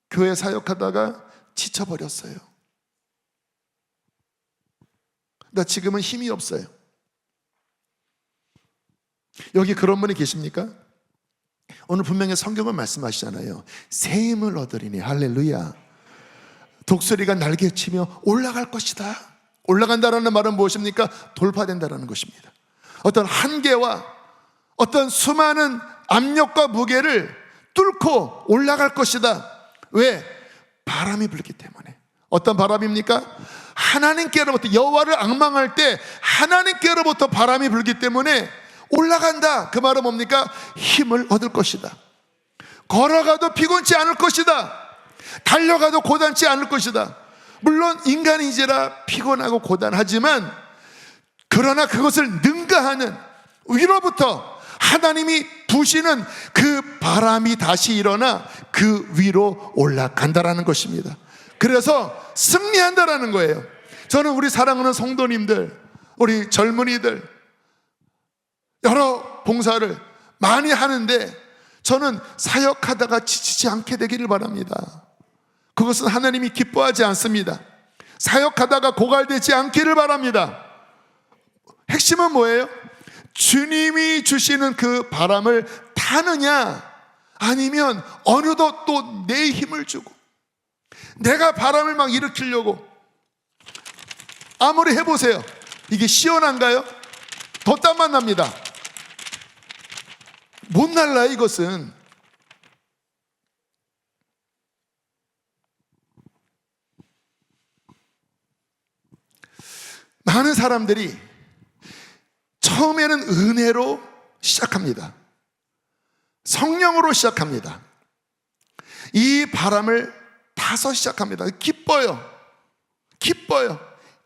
교회 사역하다가 지쳐버렸어요. 나 지금은 힘이 없어요. 여기 그런 분이 계십니까? 오늘 분명히 성경은 말씀하시잖아요. 새 힘을 얻으리니. 할렐루야. 독수리가 날개치며 올라갈 것이다. 올라간다라는 말은 무엇입니까? 돌파된다라는 것입니다. 어떤 한계와 어떤 수많은 압력과 무게를 뚫고 올라갈 것이다. 왜? 바람이 불기 때문에. 어떤 바람입니까? 하나님께로부터, 여호와를 앙망할 때 하나님께로부터 바람이 불기 때문에 올라간다. 그 말은 뭡니까? 힘을 얻을 것이다. 걸어가도 피곤치 않을 것이다. 달려가도 고단치 않을 것이다. 물론 인간이지라 피곤하고 고단하지만, 그러나 그것을 능가하는 위로부터 하나님이 부시는 그 바람이 다시 일어나 그 위로 올라간다라는 것입니다. 그래서 승리한다라는 거예요. 저는 우리 사랑하는 성도님들, 우리 젊은이들 여러 봉사를 많이 하는데 저는 사역하다가 지치지 않게 되기를 바랍니다. 그것은 하나님이 기뻐하지 않습니다. 사역하다가 고갈되지 않기를 바랍니다. 핵심은 뭐예요? 주님이 주시는 그 바람을 타느냐, 아니면 어느덧 또 내 힘을 주고 내가 바람을 막 일으키려고, 아무리 해보세요. 이게 시원한가요? 더 땀만 납니다. 못 날라요, 이것은. 많은 사람들이 처음에는 은혜로 시작합니다. 성령으로 시작합니다. 이 바람을 타서 시작합니다. 기뻐요.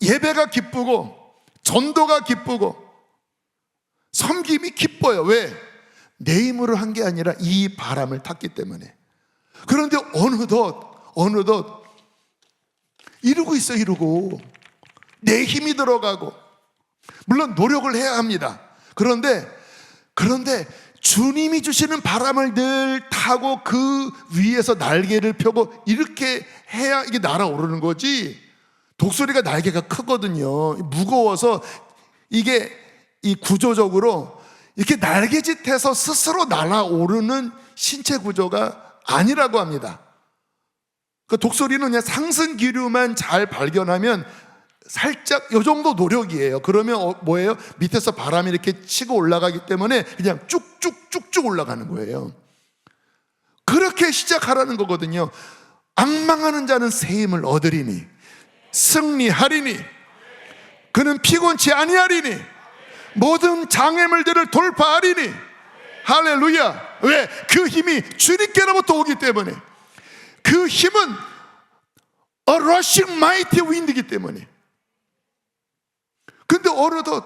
예배가 기쁘고 전도가 기쁘고 섬김이 기뻐요. 왜? 내 힘으로 한 게 아니라 이 바람을 탔기 때문에. 그런데 어느덧 이러고 있어요. 이러고 내 힘이 들어가고, 물론 노력을 해야 합니다. 그런데 주님이 주시는 바람을 늘 타고 그 위에서 날개를 펴고 이렇게 해야 이게 날아오르는 거지. 독수리가 날개가 크거든요. 무거워서 이게 이 구조적으로 이렇게 날개짓해서 스스로 날아오르는 신체 구조가 아니라고 합니다. 그 독수리는 그냥 상승 기류만 잘 발견하면 살짝 요 정도 노력이에요. 그러면 뭐예요? 밑에서 바람이 이렇게 치고 올라가기 때문에 그냥 쭉쭉 올라가는 거예요. 그렇게 시작하라는 거거든요. 앙망하는 자는 새 힘을 얻으리니 승리하리니 그는 피곤치 아니하리니 모든 장애물들을 돌파하리니. 할렐루야. 왜? 그 힘이 주님께로부터 오기 때문에. 그 힘은 A rushing mighty wind이기 때문에. 근데 어느덧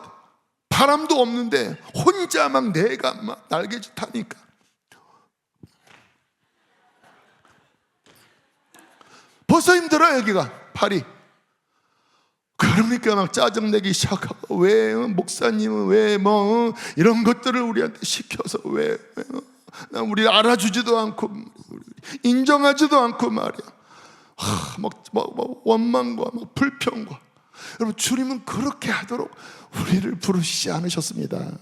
바람도 없는데 혼자 막 내가 막 날개짓 하니까 벌써 힘들어요. 여기가 팔이. 그러니까 막 짜증내기 시작하고, 왜 목사님은 왜 뭐 이런 것들을 우리한테 시켜서 왜 우리 알아주지도 않고 인정하지도 않고 말이야. 막 원망과 막 불평과. 여러분, 주님은 그렇게 하도록 우리를 부르시지 않으셨습니다.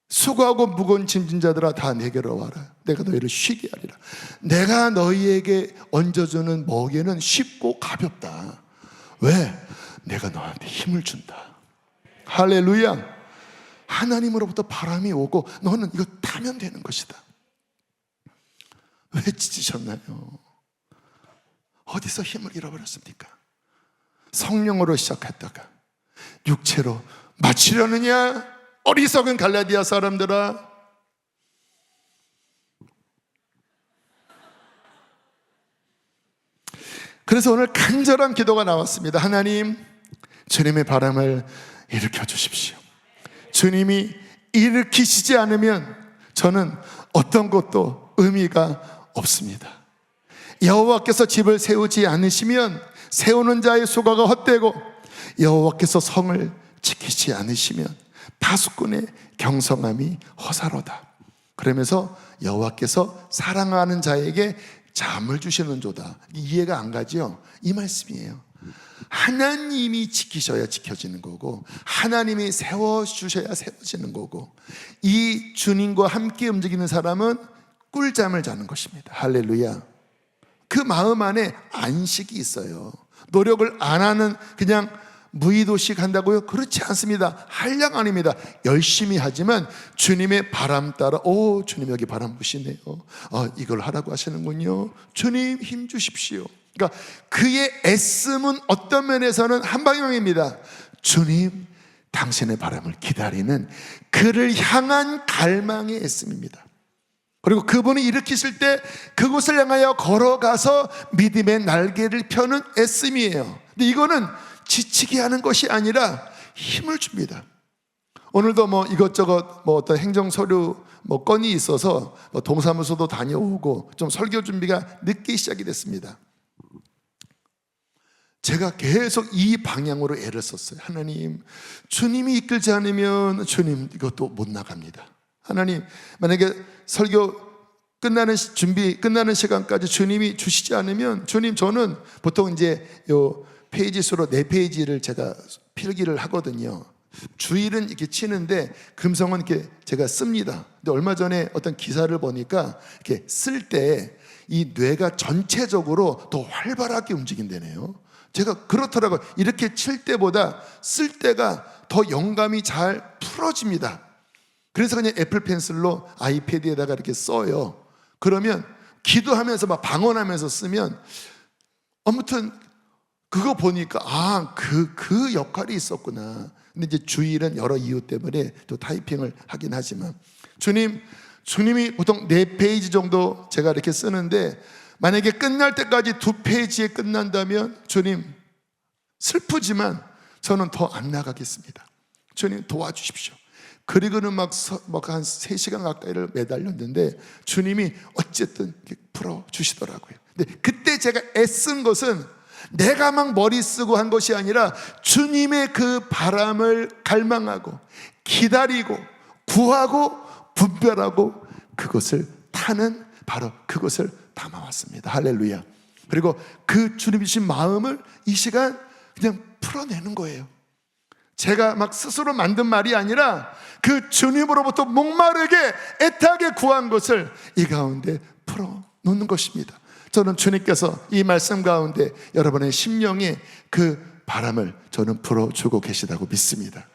수고하고 무거운 짐진 자들아 다 내게로 와라. 내가 너희를 쉬게 하리라. 내가 너희에게 얹어주는 먹이는 쉽고 가볍다. 왜? 내가 너한테 힘을 준다. 할렐루야. 하나님으로부터 바람이 오고 너는 이거 타면 되는 것이다. 왜 지치셨나요? 어디서 힘을 잃어버렸습니까? 성령으로 시작했다가 육체로 마치려느냐? 어리석은 갈라디아 사람들아. 그래서 오늘 간절한 기도가 나왔습니다. 하나님, 주님의 바람을 일으켜 주십시오. 주님이 일으키시지 않으면 저는 어떤 것도 의미가 없습니다. 여호와께서 집을 세우지 않으시면 세우는 자의 수고가 헛되고, 여호와께서 성을 지키지 않으시면 파수꾼의 경성함이 허사로다. 그러면서 여호와께서 사랑하는 자에게 잠을 주시는조다. 이해가 안 가죠? 이 말씀이에요. 하나님이 지키셔야 지켜지는 거고, 하나님이 세워주셔야 세워지는 거고, 이 주님과 함께 움직이는 사람은 꿀잠을 자는 것입니다. 할렐루야. 그 마음 안에 안식이 있어요. 노력을 안 하는, 그냥 무의도식 한다고요? 그렇지 않습니다. 한량 아닙니다. 열심히 하지만 주님의 바람 따라, 오, 주님 여기 바람 부시네요. 이걸 하라고 하시는군요. 주님 힘 주십시오. 그러니까 그의 애씀은 어떤 면에서는 한 방향입니다. 주님, 당신의 바람을 기다리는 그를 향한 갈망의 애씀입니다. 그리고 그분이 일으키실 때 그곳을 향하여 걸어가서 믿음의 날개를 펴는 애씀이에요. 근데 이거는 지치게 하는 것이 아니라 힘을 줍니다. 오늘도 뭐 이것저것 뭐 어떤 행정 서류 뭐 건이 있어서 뭐 동사무소도 다녀오고 좀 설교 준비가 늦게 시작이 됐습니다. 제가 계속 이 방향으로 애를 썼어요. 하나님, 주님이 이끌지 않으면 주님 이것도 못 나갑니다. 하나님, 만약에 설교 끝나는 준비 끝나는 시간까지 주님이 주시지 않으면, 주님, 저는 보통 이제 요 페이지 수로 4페이지를 제가 필기를 하거든요. 주일은 이렇게 치는데 금성은 이렇게 제가 씁니다. 근데 얼마 전에 어떤 기사를 보니까 이렇게 쓸 때 이 뇌가 전체적으로 더 활발하게 움직인다네요. 제가 그렇더라고요. 이렇게 칠 때보다 쓸 때가 더 영감이 잘 풀어집니다. 그래서 그냥 애플 펜슬로 아이패드에다가 이렇게 써요. 그러면 기도하면서 막 방언하면서 쓰면, 아무튼 그거 보니까 그 역할이 있었구나. 근데 이제 주일은 여러 이유 때문에 또 타이핑을 하긴 하지만, 주님이 보통 4페이지 정도 제가 이렇게 쓰는데, 만약에 끝날 때까지 2페이지에 끝난다면 주님, 슬프지만 저는 더 안 나가겠습니다. 주님 도와주십시오. 그리고는 막 한 3시간 가까이를 매달렸는데 주님이 어쨌든 풀어주시더라고요. 근데 그때 제가 애쓴 것은 내가 막 머리 쓰고 한 것이 아니라 주님의 그 바람을 갈망하고 기다리고 구하고 분별하고 그것을 타는, 바로 그것을 담아왔습니다. 할렐루야. 그리고 그 주님 주신 마음을 이 시간 그냥 풀어내는 거예요. 제가 막 스스로 만든 말이 아니라 그 주님으로부터 목마르게 애타게 구한 것을 이 가운데 풀어놓는 것입니다. 저는 주님께서 이 말씀 가운데 여러분의 심령에 그 바람을 저는 불어주고 계시다고 믿습니다.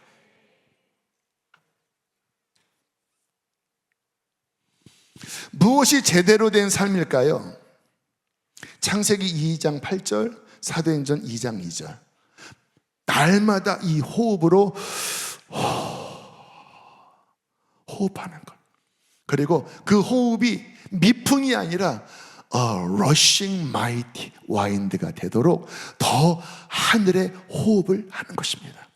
무엇이 제대로 된 삶일까요? 창세기 2장 8절, 사도행전 2장 2절. 호흡하는 것. 그리고 그 호흡이 미풍이 아니라 rushing mighty wind가 되도록 더 하늘의 호흡을 하는 것입니다.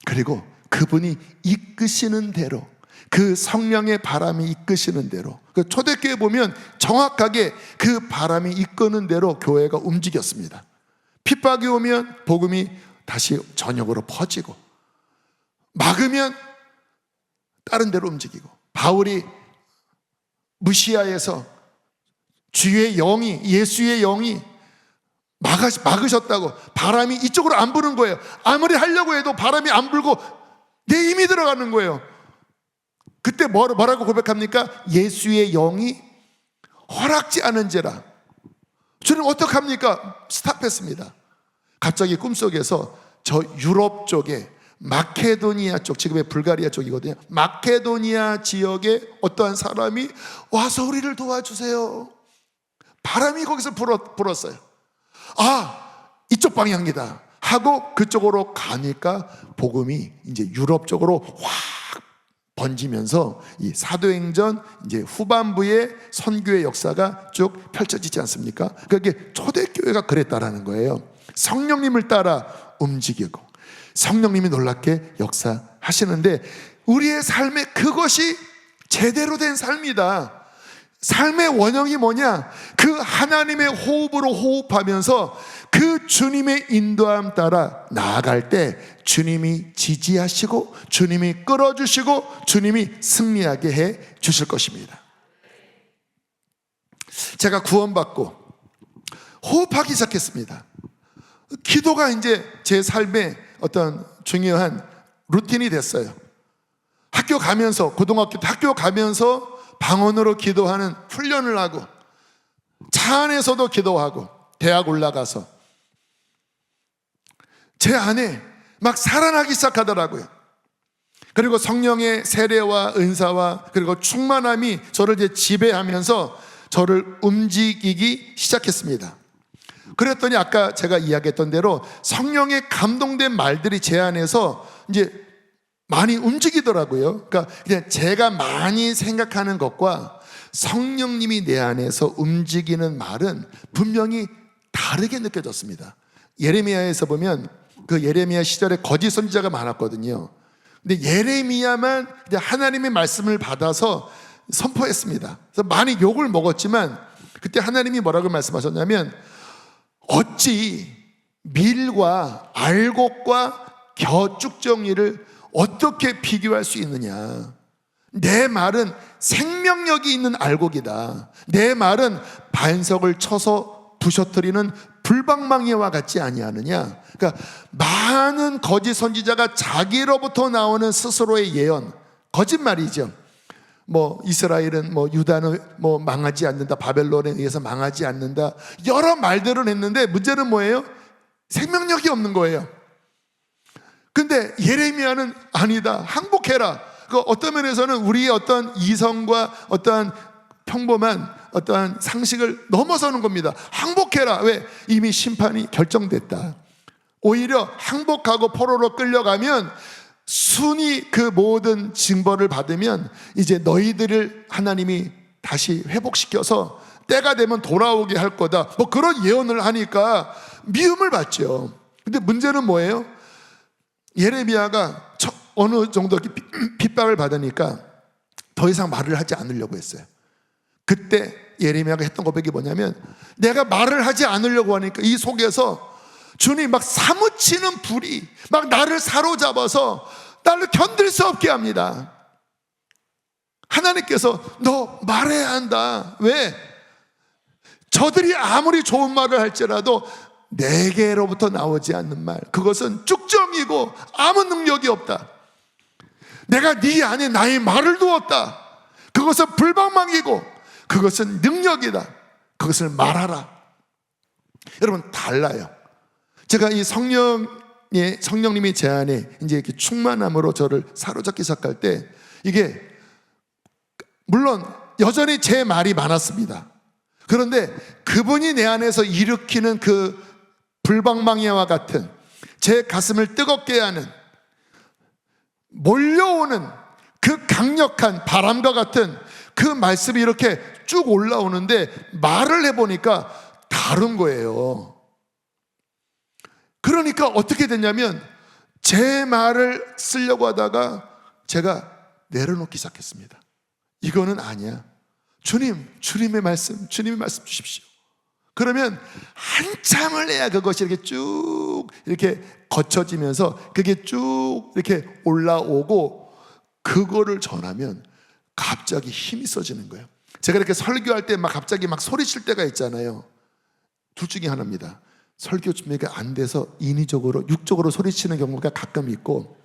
그리고 그분이 이끄시는 대로, 그 성령의 바람이 이끄시는 대로, 그 초대교회 보면 정확하게 그 바람이 이끄는 대로 교회가 움직였습니다. 핍박이 오면 복음이 다시 전역으로 퍼지고, 막으면 다른 데로 움직이고, 바울이 무시아에서 주의 영이, 예수의 영이 막으셨다고 바람이 이쪽으로 안 부는 거예요. 아무리 하려고 해도 바람이 안 불고 내 힘이 들어가는 거예요. 그때 뭐라고 고백합니까? 예수의 영이 허락지 않은지라. 주님 어떡합니까? 스탑했습니다. 갑자기 꿈속에서 저 유럽 쪽에 마케도니아 쪽, 지금의 불가리아 쪽이거든요. 마케도니아 지역에 어떠한 사람이 와서 우리를 도와주세요. 바람이 거기서 불었어요. 이쪽 방향이다 하고 그쪽으로 가니까 복음이 이제 유럽 쪽으로 확 번지면서 이 사도행전 이제 후반부의 선교의 역사가 쭉 펼쳐지지 않습니까? 그게 초대교회가 그랬다라는 거예요. 성령님을 따라 움직이고 성령님이 놀랍게 역사하시는데, 우리의 삶에 그것이 제대로 된 삶이다. 삶의 원형이 뭐냐? 그 하나님의 호흡으로 호흡하면서 그 주님의 인도함 따라 나아갈 때 주님이 지지하시고 주님이 끌어주시고 주님이 승리하게 해 주실 것입니다. 제가 구원받고 호흡하기 시작했습니다. 기도가 이제 제 삶의 어떤 중요한 루틴이 됐어요. 학교 가면서, 고등학교 때 학교 가면서 방언으로 기도하는 훈련을 하고, 차 안에서도 기도하고, 대학 올라가서 제 안에 막 살아나기 시작하더라고요. 그리고 성령의 세례와 은사와 그리고 충만함이 저를 이제 지배하면서 저를 움직이기 시작했습니다. 그랬더니 아까 제가 이야기했던 대로 성령의 감동된 말들이 제 안에서 이제 많이 움직이더라고요. 그러니까 그냥 제가 많이 생각하는 것과 성령님이 내 안에서 움직이는 말은 분명히 다르게 느껴졌습니다. 예레미야에서 보면 그 예레미야 시절에 거짓 선지자가 많았거든요. 근데 예레미야만 하나님의 말씀을 받아서 선포했습니다. 그래서 많이 욕을 먹었지만 그때 하나님이 뭐라고 말씀하셨냐면, 어찌 밀과 알곡과 겨쭉정이를 어떻게 비교할 수 있느냐? 내 말은 생명력이 있는 알곡이다. 내 말은 반석을 쳐서 부셔뜨리는 불방망이와 같지 아니하느냐? 그러니까 많은 거짓 선지자가 자기로부터 나오는 스스로의 예언, 거짓말이죠. 이스라엘은 유다는 망하지 않는다, 바벨론에 의해서 망하지 않는다, 여러 말들을 했는데 문제는 뭐예요? 생명력이 없는 거예요. 근데 예레미야는 아니다, 항복해라. 어떤 면에서는 우리의 어떤 이성과 어떠한 평범한 어떠한 상식을 넘어서는 겁니다. 항복해라. 왜? 이미 심판이 결정됐다. 오히려 항복하고 포로로 끌려가면 순위 그 모든 징벌을 받으면 이제 너희들을 하나님이 다시 회복시켜서 때가 되면 돌아오게 할 거다, 그런 예언을 하니까 미움을 받죠. 근데 문제는 뭐예요? 예레미야가 어느 정도 핍박을 받으니까 더 이상 말을 하지 않으려고 했어요. 그때 예레미야가 했던 고백이 뭐냐면, 내가 말을 하지 않으려고 하니까 이 속에서 주님 막 사무치는 불이 막 나를 사로잡아서 나를 견딜 수 없게 합니다. 하나님께서 너 말해야 한다. 왜? 저들이 아무리 좋은 말을 할지라도 내게로부터 나오지 않는 말, 그것은 쭉정이고 아무 능력이 없다. 내가 네 안에 나의 말을 두었다. 그것은 불방망이고 그것은 능력이다. 그것을 말하라. 여러분, 달라요. 제가 이 성령님이 제 안에 이제 이렇게 충만함으로 저를 사로잡기 시작할 때, 이게 물론 여전히 제 말이 많았습니다. 그런데 그분이 내 안에서 일으키는 그 불방망이와 같은 제 가슴을 뜨겁게 하는 몰려오는 강력한 바람과 같은 그 말씀이 이렇게 쭉 올라오는데 말을 해보니까 다른 거예요. 그러니까 어떻게 됐냐면 제 말을 쓰려고 하다가 제가 내려놓기 시작했습니다. 이거는 아니야. 주님의 말씀 주십시오. 그러면 한참을 해야 그것이 이렇게 쭉 이렇게 거쳐지면서 그게 쭉 이렇게 올라오고 그거를 전하면 갑자기 힘이 써지는 거예요. 제가 이렇게 설교할 때 막 갑자기 막 소리칠 때가 있잖아요. 둘 중에 하나입니다. 설교 준비가 안 돼서 인위적으로 육적으로 소리치는 경우가 가끔 있고,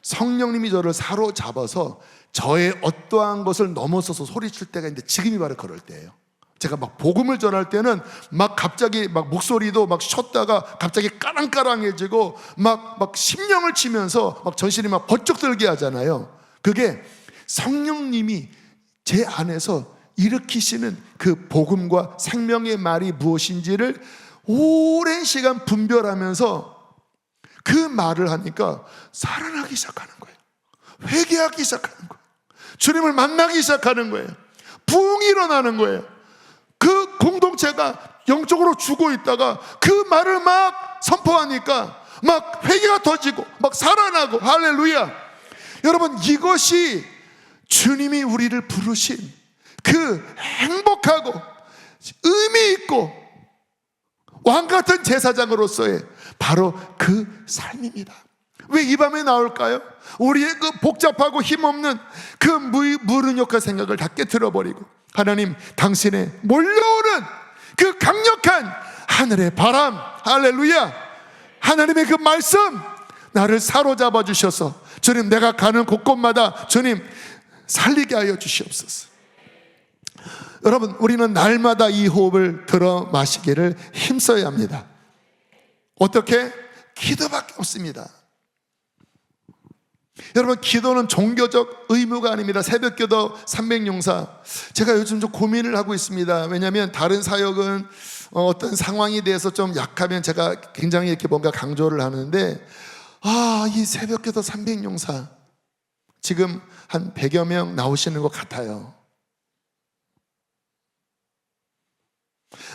성령님이 저를 사로잡아서 저의 어떠한 것을 넘어서서 소리칠 때가 있는데 지금이 바로 그럴 때예요. 제가 막 복음을 전할 때는 막 갑자기 막 목소리도 막 쉬었다가 갑자기 까랑까랑해지고 막 심령을 치면서 막 전신이 막 번쩍 들게 하잖아요. 그게 성령님이 제 안에서 일으키시는 그 복음과 생명의 말이 무엇인지를 오랜 시간 분별하면서 그 말을 하니까 살아나기 시작하는 거예요. 회개하기 시작하는 거예요. 주님을 만나기 시작하는 거예요. 부흥이 일어나는 거예요. 그 공동체가 영적으로 죽어 있다가 그 말을 막 선포하니까 막 회개가 터지고 막 살아나고, 할렐루야. 여러분, 이것이 주님이 우리를 부르신 그 행복하고 의미 있고 왕같은 제사장으로서의 바로 그 삶입니다. 왜 이 밤에 나올까요? 우리의 그 복잡하고 힘없는 그 무능력한 생각을 다 깨트려버리고 하나님, 당신의 몰려오는 그 강력한 하늘의 바람, 할렐루야, 하나님의 그 말씀 나를 사로잡아 주셔서 주님, 내가 가는 곳곳마다 주님 살리게 하여 주시옵소서. 여러분, 우리는 날마다 이 호흡을 들어 마시기를 힘써야 합니다. 어떻게? 기도밖에 없습니다. 여러분, 기도는 종교적 의무가 아닙니다. 새벽기도 300용사, 제가 요즘 좀 고민을 하고 있습니다. 왜냐하면 다른 사역은 어떤 상황에 대해서 좀 약하면 제가 굉장히 이렇게 뭔가 강조를 하는데, 이 새벽기도 300용사 지금 한 100여 명 나오시는 것 같아요.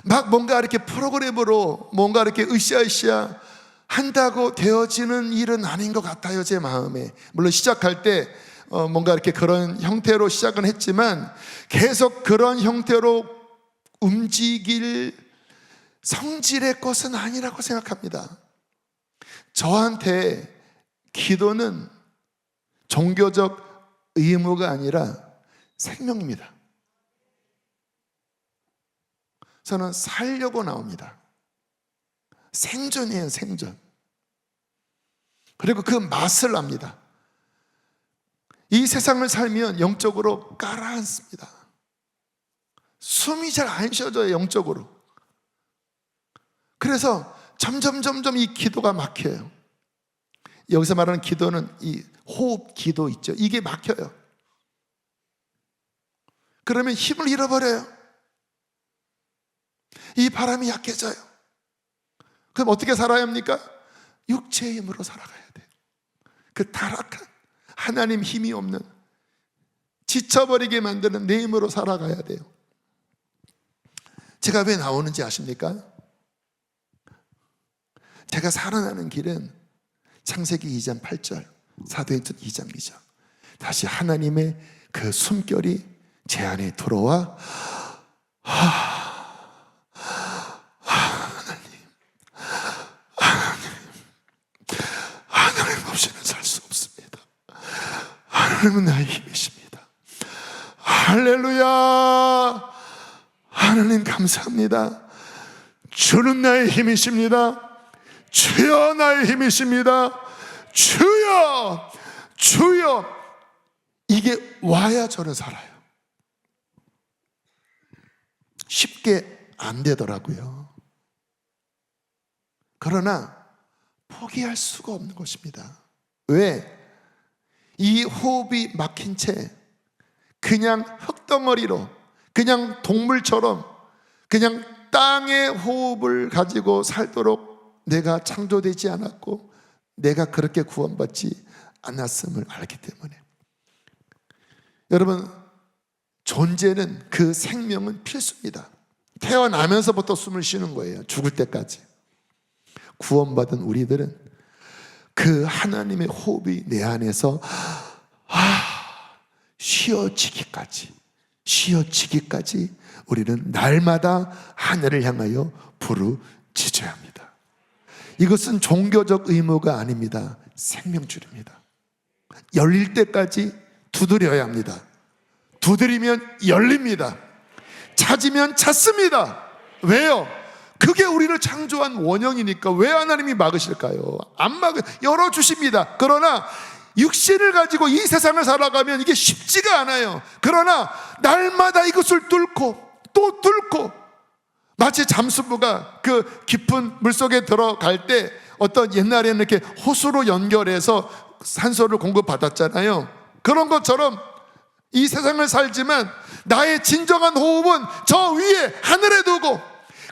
막 뭔가 이렇게 프로그램으로 뭔가 이렇게 으쌰으쌰 한다고 되어지는 일은 아닌 것 같아요, 제 마음에. 물론 시작할 때 뭔가 이렇게 그런 형태로 시작은 했지만 계속 그런 형태로 움직일 성질의 것은 아니라고 생각합니다. 저한테 기도는 종교적 의무가 아니라 생명입니다. 저는 살려고 나옵니다. 생존이에요, 생존. 그리고 그 맛을 압니다. 이 세상을 살면 영적으로 가라앉습니다. 숨이 잘 안 쉬어져요, 영적으로. 그래서 점점 이 기도가 막혀요. 여기서 말하는 기도는 이 호흡 기도 있죠, 이게 막혀요. 그러면 힘을 잃어버려요. 이 바람이 약해져요. 그럼 어떻게 살아야 합니까? 육체의 힘으로 살아가야 돼요. 그 타락한 하나님 힘이 없는, 지쳐버리게 만드는 내 힘으로 살아가야 돼요. 제가 왜 나오는지 아십니까? 제가 살아나는 길은 창세기 2장 8절, 사도행전 2장 2절, 다시 하나님의 그 숨결이 제 안에 들어와 하나님 없이는 살 수 없습니다. 하나님은 나의 힘이십니다. 할렐루야. 하나님 감사합니다. 주는 나의 힘이십니다. 주여 나의 힘이십니다. 주여, 주여. 이게 와야 저는 살아요. 쉽게 안 되더라고요. 그러나 포기할 수가 없는 것입니다. 왜? 이 호흡이 막힌 채 그냥 흙덩어리로, 그냥 동물처럼 그냥 땅의 호흡을 가지고 살도록 내가 창조되지 않았고 내가 그렇게 구원받지 않았음을 알기 때문에 여러분, 존재는, 그 생명은 필수입니다. 태어나면서부터 숨을 쉬는 거예요. 죽을 때까지. 구원받은 우리들은 그 하나님의 호흡이 내 안에서 쉬어지기까지 우리는 날마다 하늘을 향하여 부르짖어야 합니다. 이것은 종교적 의무가 아닙니다. 생명줄입니다. 열릴 때까지 두드려야 합니다. 두드리면 열립니다. 찾으면 찾습니다. 왜요? 그게 우리를 창조한 원형이니까 왜 하나님이 막으실까요? 안 열어주십니다. 그러나 육신을 가지고 이 세상을 살아가면 이게 쉽지가 않아요. 그러나 날마다 이것을 뚫고 또 뚫고, 마치 잠수부가 그 깊은 물속에 들어갈 때 어떤 옛날에는 이렇게 호수로 연결해서 산소를 공급받았잖아요. 그런 것처럼 이 세상을 살지만 나의 진정한 호흡은 저 위에 하늘에 두고,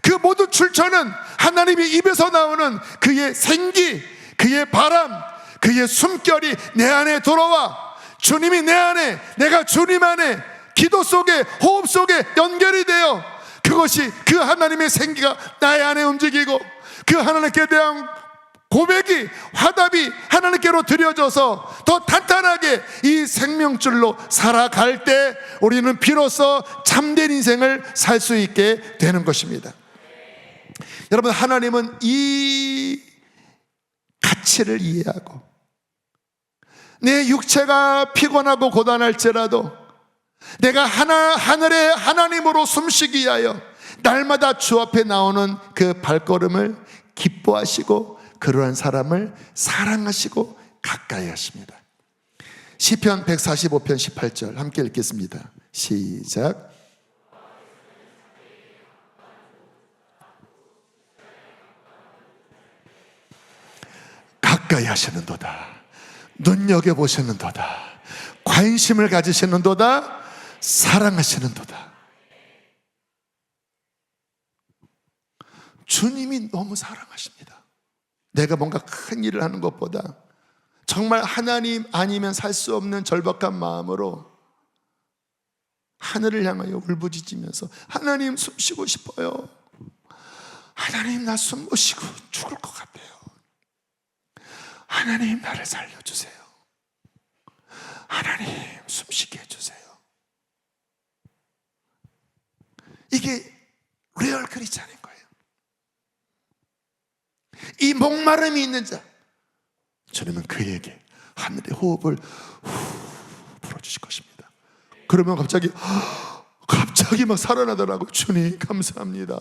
그 모든 출처는 하나님의 입에서 나오는 그의 생기, 그의 바람, 그의 숨결이 내 안에 들어와 주님이 내 안에, 내가 주님 안에, 기도 속에, 호흡 속에 연결이 되어 그것이, 그 하나님의 생기가 나의 안에 움직이고 그 하나님께 대한 고백이, 화답이 하나님께로 드려져서 더 탄탄하게 이 생명줄로 살아갈 때 우리는 비로소 참된 인생을 살 수 있게 되는 것입니다. 여러분, 하나님은 이 가치를 이해하고, 내 육체가 피곤하고 고단할지라도 내가 하늘의 하나님으로 숨쉬기 위하여 날마다 주 앞에 나오는 그 발걸음을 기뻐하시고 그러한 사람을 사랑하시고 가까이 하십니다. 시편 145편 18절 함께 읽겠습니다. 시작. 가까이 하시는도다, 눈여겨보시는도다, 관심을 가지시는도다, 사랑하시는도다. 주님이 너무 사랑하십니다. 내가 뭔가 큰 일을 하는 것보다 정말 하나님 아니면 살 수 없는 절박한 마음으로 하늘을 향하여 울부짖으면서, 하나님 숨 쉬고 싶어요. 하나님 나 숨 못 쉬고 죽을 것 같아요. 하나님 나를 살려주세요. 하나님 숨 쉬게 해주세요. 이게 리얼 크리스찬인 거예요. 이 목마름이 있는 자, 주님은 그에게 하늘의 호흡을 불어주실 것입니다. 그러면 갑자기 막 살아나더라고요. 주님 감사합니다.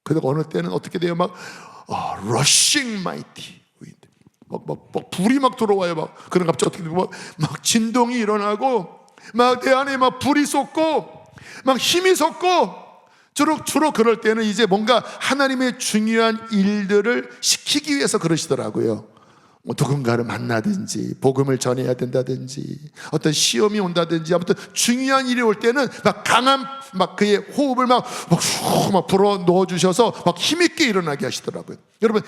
그러다가 어느 때는 어떻게 돼요? 막 rushing mighty wind, 막 불이 막 들어와요. 막 그런, 갑자기 어떻게 되고 막 진동이 일어나고 막 내 안에 막 불이 솟고 막 힘이 솟고, 주로 그럴 때는 이제 뭔가 하나님의 중요한 일들을 시키기 위해서 그러시더라고요. 뭐 누군가를 만나든지 복음을 전해야 된다든지 어떤 시험이 온다든지, 아무튼 중요한 일이 올 때는 막 강한 막 그의 호흡을 막 불어 넣어 주셔서 막 힘있게 일어나게 하시더라고요. 여러분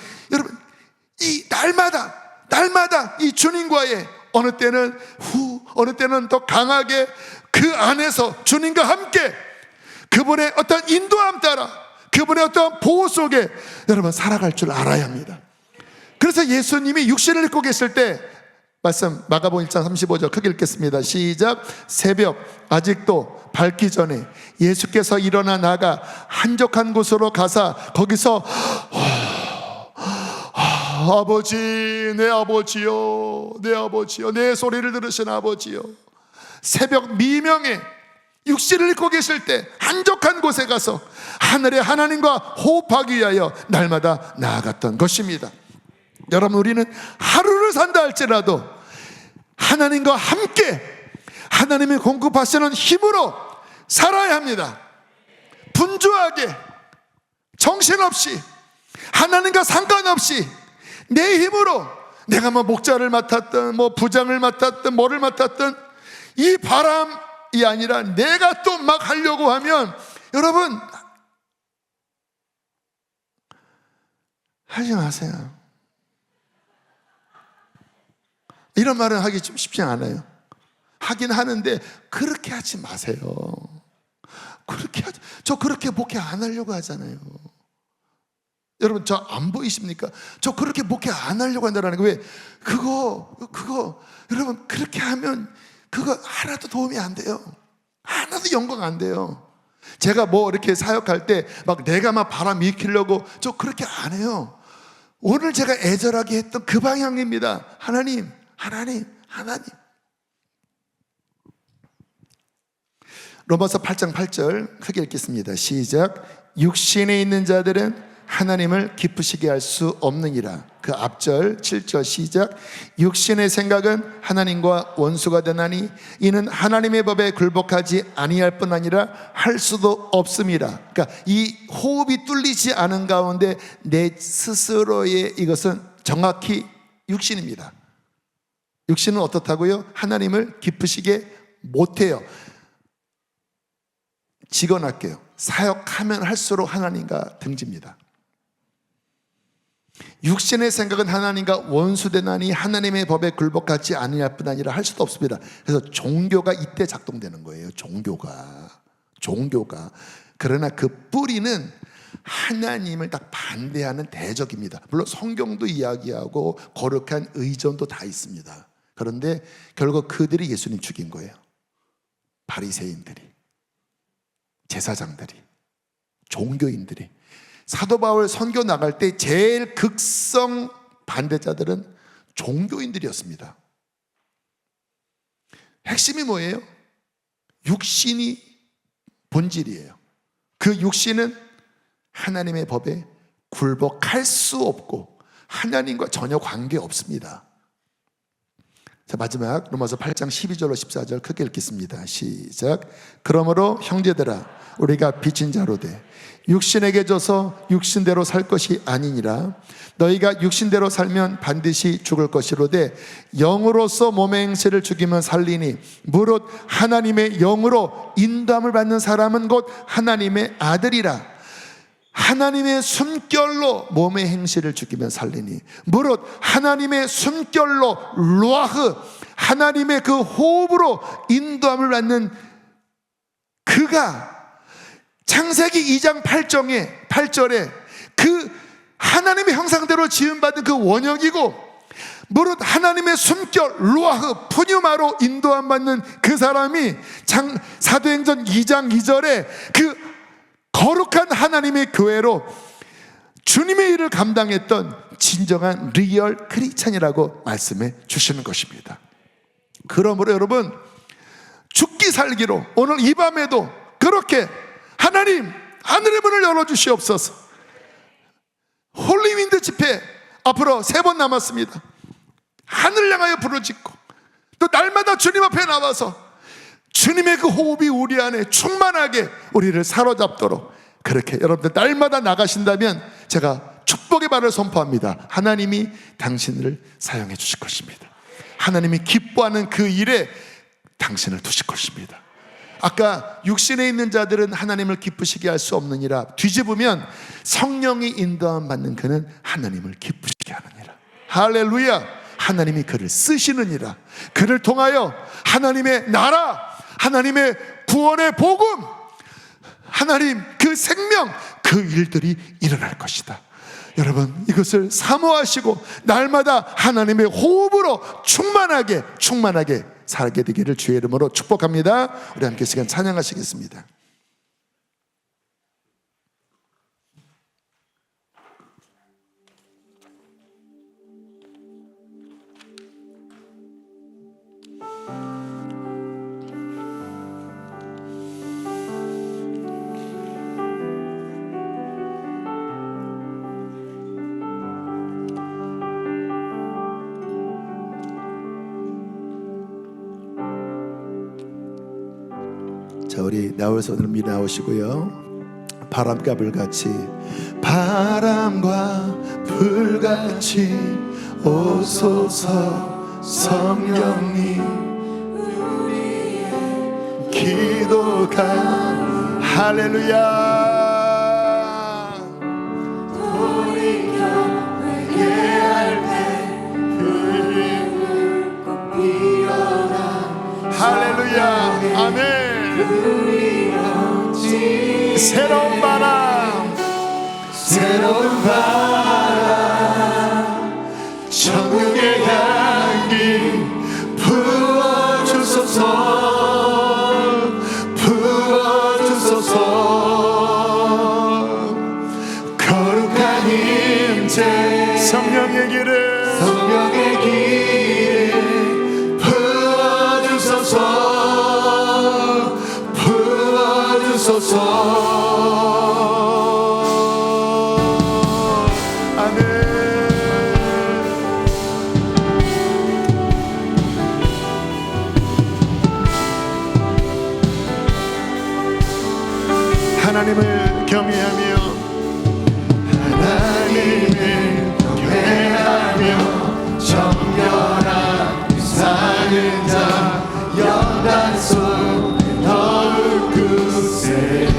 이 날마다 이 주님과의 어느 때는 어느 때는 더 강하게 그 안에서 주님과 함께 그분의 어떤 인도함 따라, 그분의 어떤 보호 속에 여러분 살아갈 줄 알아야 합니다. 그래서 예수님이 육신을 입고 계실 때, 말씀 마가복음 1장 35절 크게 읽겠습니다. 시작. 새벽 아직도 밝기 전에 예수께서 일어나 나가 한적한 곳으로 가사 거기서 아버지, 내 아버지요, 내 아버지요, 내 소리를 들으신 아버지요. 새벽 미명에 육신을 입고 계실 때 한적한 곳에 가서 하늘의 하나님과 호흡하기 위하여 날마다 나아갔던 것입니다. 여러분, 우리는 하루를 산다 할지라도 하나님과 함께 하나님이 공급하시는 힘으로 살아야 합니다. 분주하게, 정신없이, 하나님과 상관없이 내 힘으로, 내가 뭐 목자를 맡았든 뭐 부장을 맡았든 뭐를 맡았든 이 바람이 아니라 내가 또 막 하려고 하면 여러분 하지 마세요. 이런 말은 하기 좀 쉽지 않아요. 하긴 하는데 그렇게 하지 마세요. 저 그렇게 목회 안 하려고 하잖아요. 여러분 저 안 보이십니까? 저 그렇게 목회 안 하려고 한다는 거. 왜? 그거 여러분 그렇게 하면 그거 하나도 도움이 안 돼요. 하나도 영광 안 돼요. 제가 뭐 이렇게 사역할 때 막 내가 막 바람 일으키려고 저 그렇게 안 해요. 오늘 제가 애절하게 했던 그 방향입니다. 하나님. 로마서 8장 8절 크게 읽겠습니다. 시작. 육신에 있는 자들은 하나님을 기쁘시게 할 수 없느니라. 그 앞절 7절 시작. 육신의 생각은 하나님과 원수가 되나니 이는 하나님의 법에 굴복하지 아니할 뿐 아니라 할 수도 없음이라. 그러니까 이 호흡이 뚫리지 않은 가운데 내 스스로의 이것은 정확히 육신입니다. 육신은 어떻다고요? 하나님을 기쁘시게 못해요. 직언할게요. 사역하면 할수록 하나님과 등집니다. 육신의 생각은 하나님과 원수되나니 하나님의 법에 굴복하지 아니할 뿐 아니라 할 수도 없습니다. 그래서 종교가 이때 작동되는 거예요. 종교가. 그러나 그 뿌리는 하나님을 딱 반대하는 대적입니다. 물론 성경도 이야기하고 거룩한 의존도 다 있습니다. 그런데 결국 그들이 예수님 죽인 거예요. 바리새인들이, 제사장들이, 종교인들이. 사도 바울 선교 나갈 때 제일 극성 반대자들은 종교인들이었습니다. 핵심이 뭐예요? 육신이 본질이에요. 그 육신은 하나님의 법에 굴복할 수 없고 하나님과 전혀 관계 없습니다. 자, 마지막 로마서 8장 12절로 14절 크게 읽겠습니다. 시작. 그러므로 형제들아 우리가 빚진 자로 돼 육신에게 져서 육신대로 살 것이 아니니라. 너희가 육신대로 살면 반드시 죽을 것이로되 영으로서 몸의 행실을 죽이면 살리니 무릇 하나님의 영으로 인도함을 받는 사람은 곧 하나님의 아들이라. 하나님의 숨결로 몸의 행실을 죽이면 살리니 무릇 하나님의 숨결로 루아흐, 하나님의 그 호흡으로 인도함을 받는 그가 창세기 2장 8절에 그 하나님의 형상대로 지음받은 그 원형이고 무릇 하나님의 숨결 루아흐 푸뉴마로 인도함 받는 그 사람이 사도행전 2장 2절에 그 거룩한 하나님의 교회로 주님의 일을 감당했던 진정한 리얼 크리스찬이라고 말씀해 주시는 것입니다. 그러므로 여러분 죽기 살기로 오늘 이 밤에도 그렇게 하나님 하늘의 문을 열어주시옵소서. 홀리윈드 집회 앞으로 3번 남았습니다. 하늘 향하여 부르짖고 또 날마다 주님 앞에 나와서 주님의 그 호흡이 우리 안에 충만하게 우리를 사로잡도록 그렇게 여러분들 날마다 나가신다면 제가 축복의 말을 선포합니다. 하나님이 당신을 사용해 주실 것입니다. 하나님이 기뻐하는 그 일에 당신을 두실 것입니다. 아까 육신에 있는 자들은 하나님을 기쁘시게 할 수 없느니라. 뒤집으면 성령이 인도함 받는 그는 하나님을 기쁘시게 하느니라. 할렐루야. 하나님이 그를 쓰시느니라. 그를 통하여 하나님의 나라, 하나님의 구원의 복음, 하나님 그 생명, 그 일들이 일어날 것이다. 여러분 이것을 사모하시고 날마다 하나님의 호흡으로 충만하게 살게 되기를 주의 이름으로 축복합니다. 우리 함께 시간 찬양하시겠습니다. 자, 우리 나올 손을 미 나오시고요. 바람과 불같이 불같이 오소서. 성령님 우리의 기도가 할렐루야. 돌이켜 회개할 때 그 힘을 꼭 빌어라. 할렐루야. 새로운 바람, 새로운 바람, 천국의 향기 부어주소서, 부어주소서. 거룩한 임재, 성령의 길을, 성령의 길을 부어주소서, 부어주소서. 하나님을 경외하며, 하나님을 경외하며 정결한 사는 자 연단속 더욱 굳세리.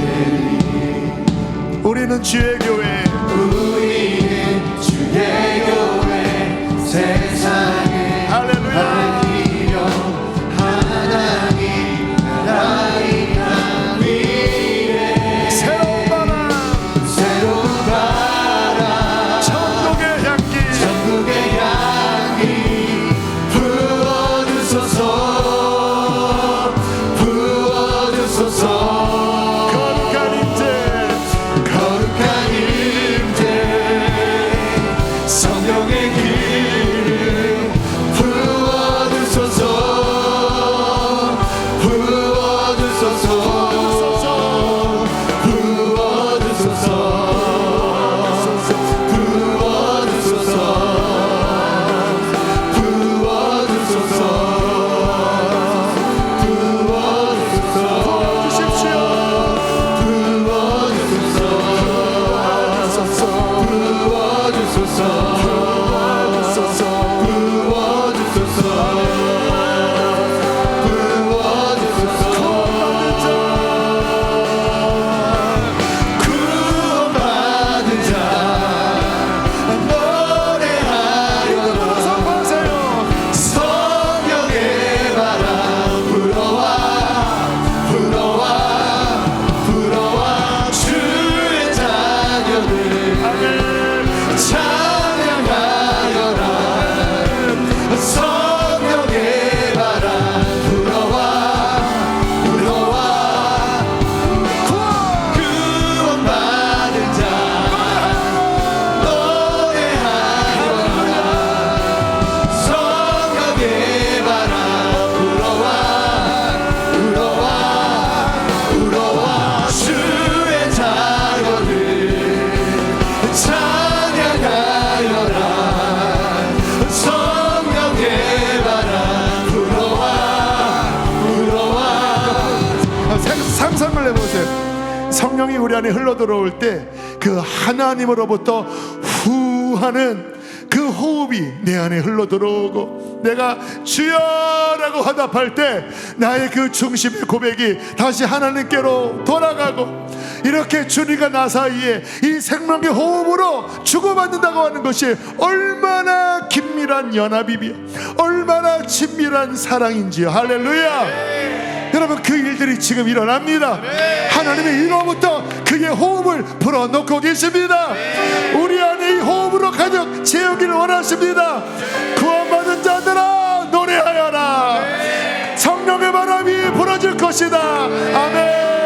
우리는 주의 교회, 우리는 주의 교회, 세상에 할렐루야 하나님 나라의 상상을 해보세요. 성령이 우리 안에 흘러들어올 때 그 하나님으로부터 후하는 그 호흡이 내 안에 흘러들어오고, 내가 주여라고 화답할 때 나의 그 중심의 고백이 다시 하나님께로 돌아가고, 이렇게 주님과 나 사이에 이 생명의 호흡으로 주고받는다고 하는 것이 얼마나 긴밀한 연합이며 얼마나 친밀한 사랑인지요. 할렐루야. 여러분, 그 일들이 지금 일어납니다. 하나님의 이로부터 그의 호흡을 불어넣고 계십니다. 우리 안에 이 호흡으로 가득 채우기를 원하십니다. 구원받은 자들아 노래하여라. 성령의 바람이 불어질 것이다. 아멘.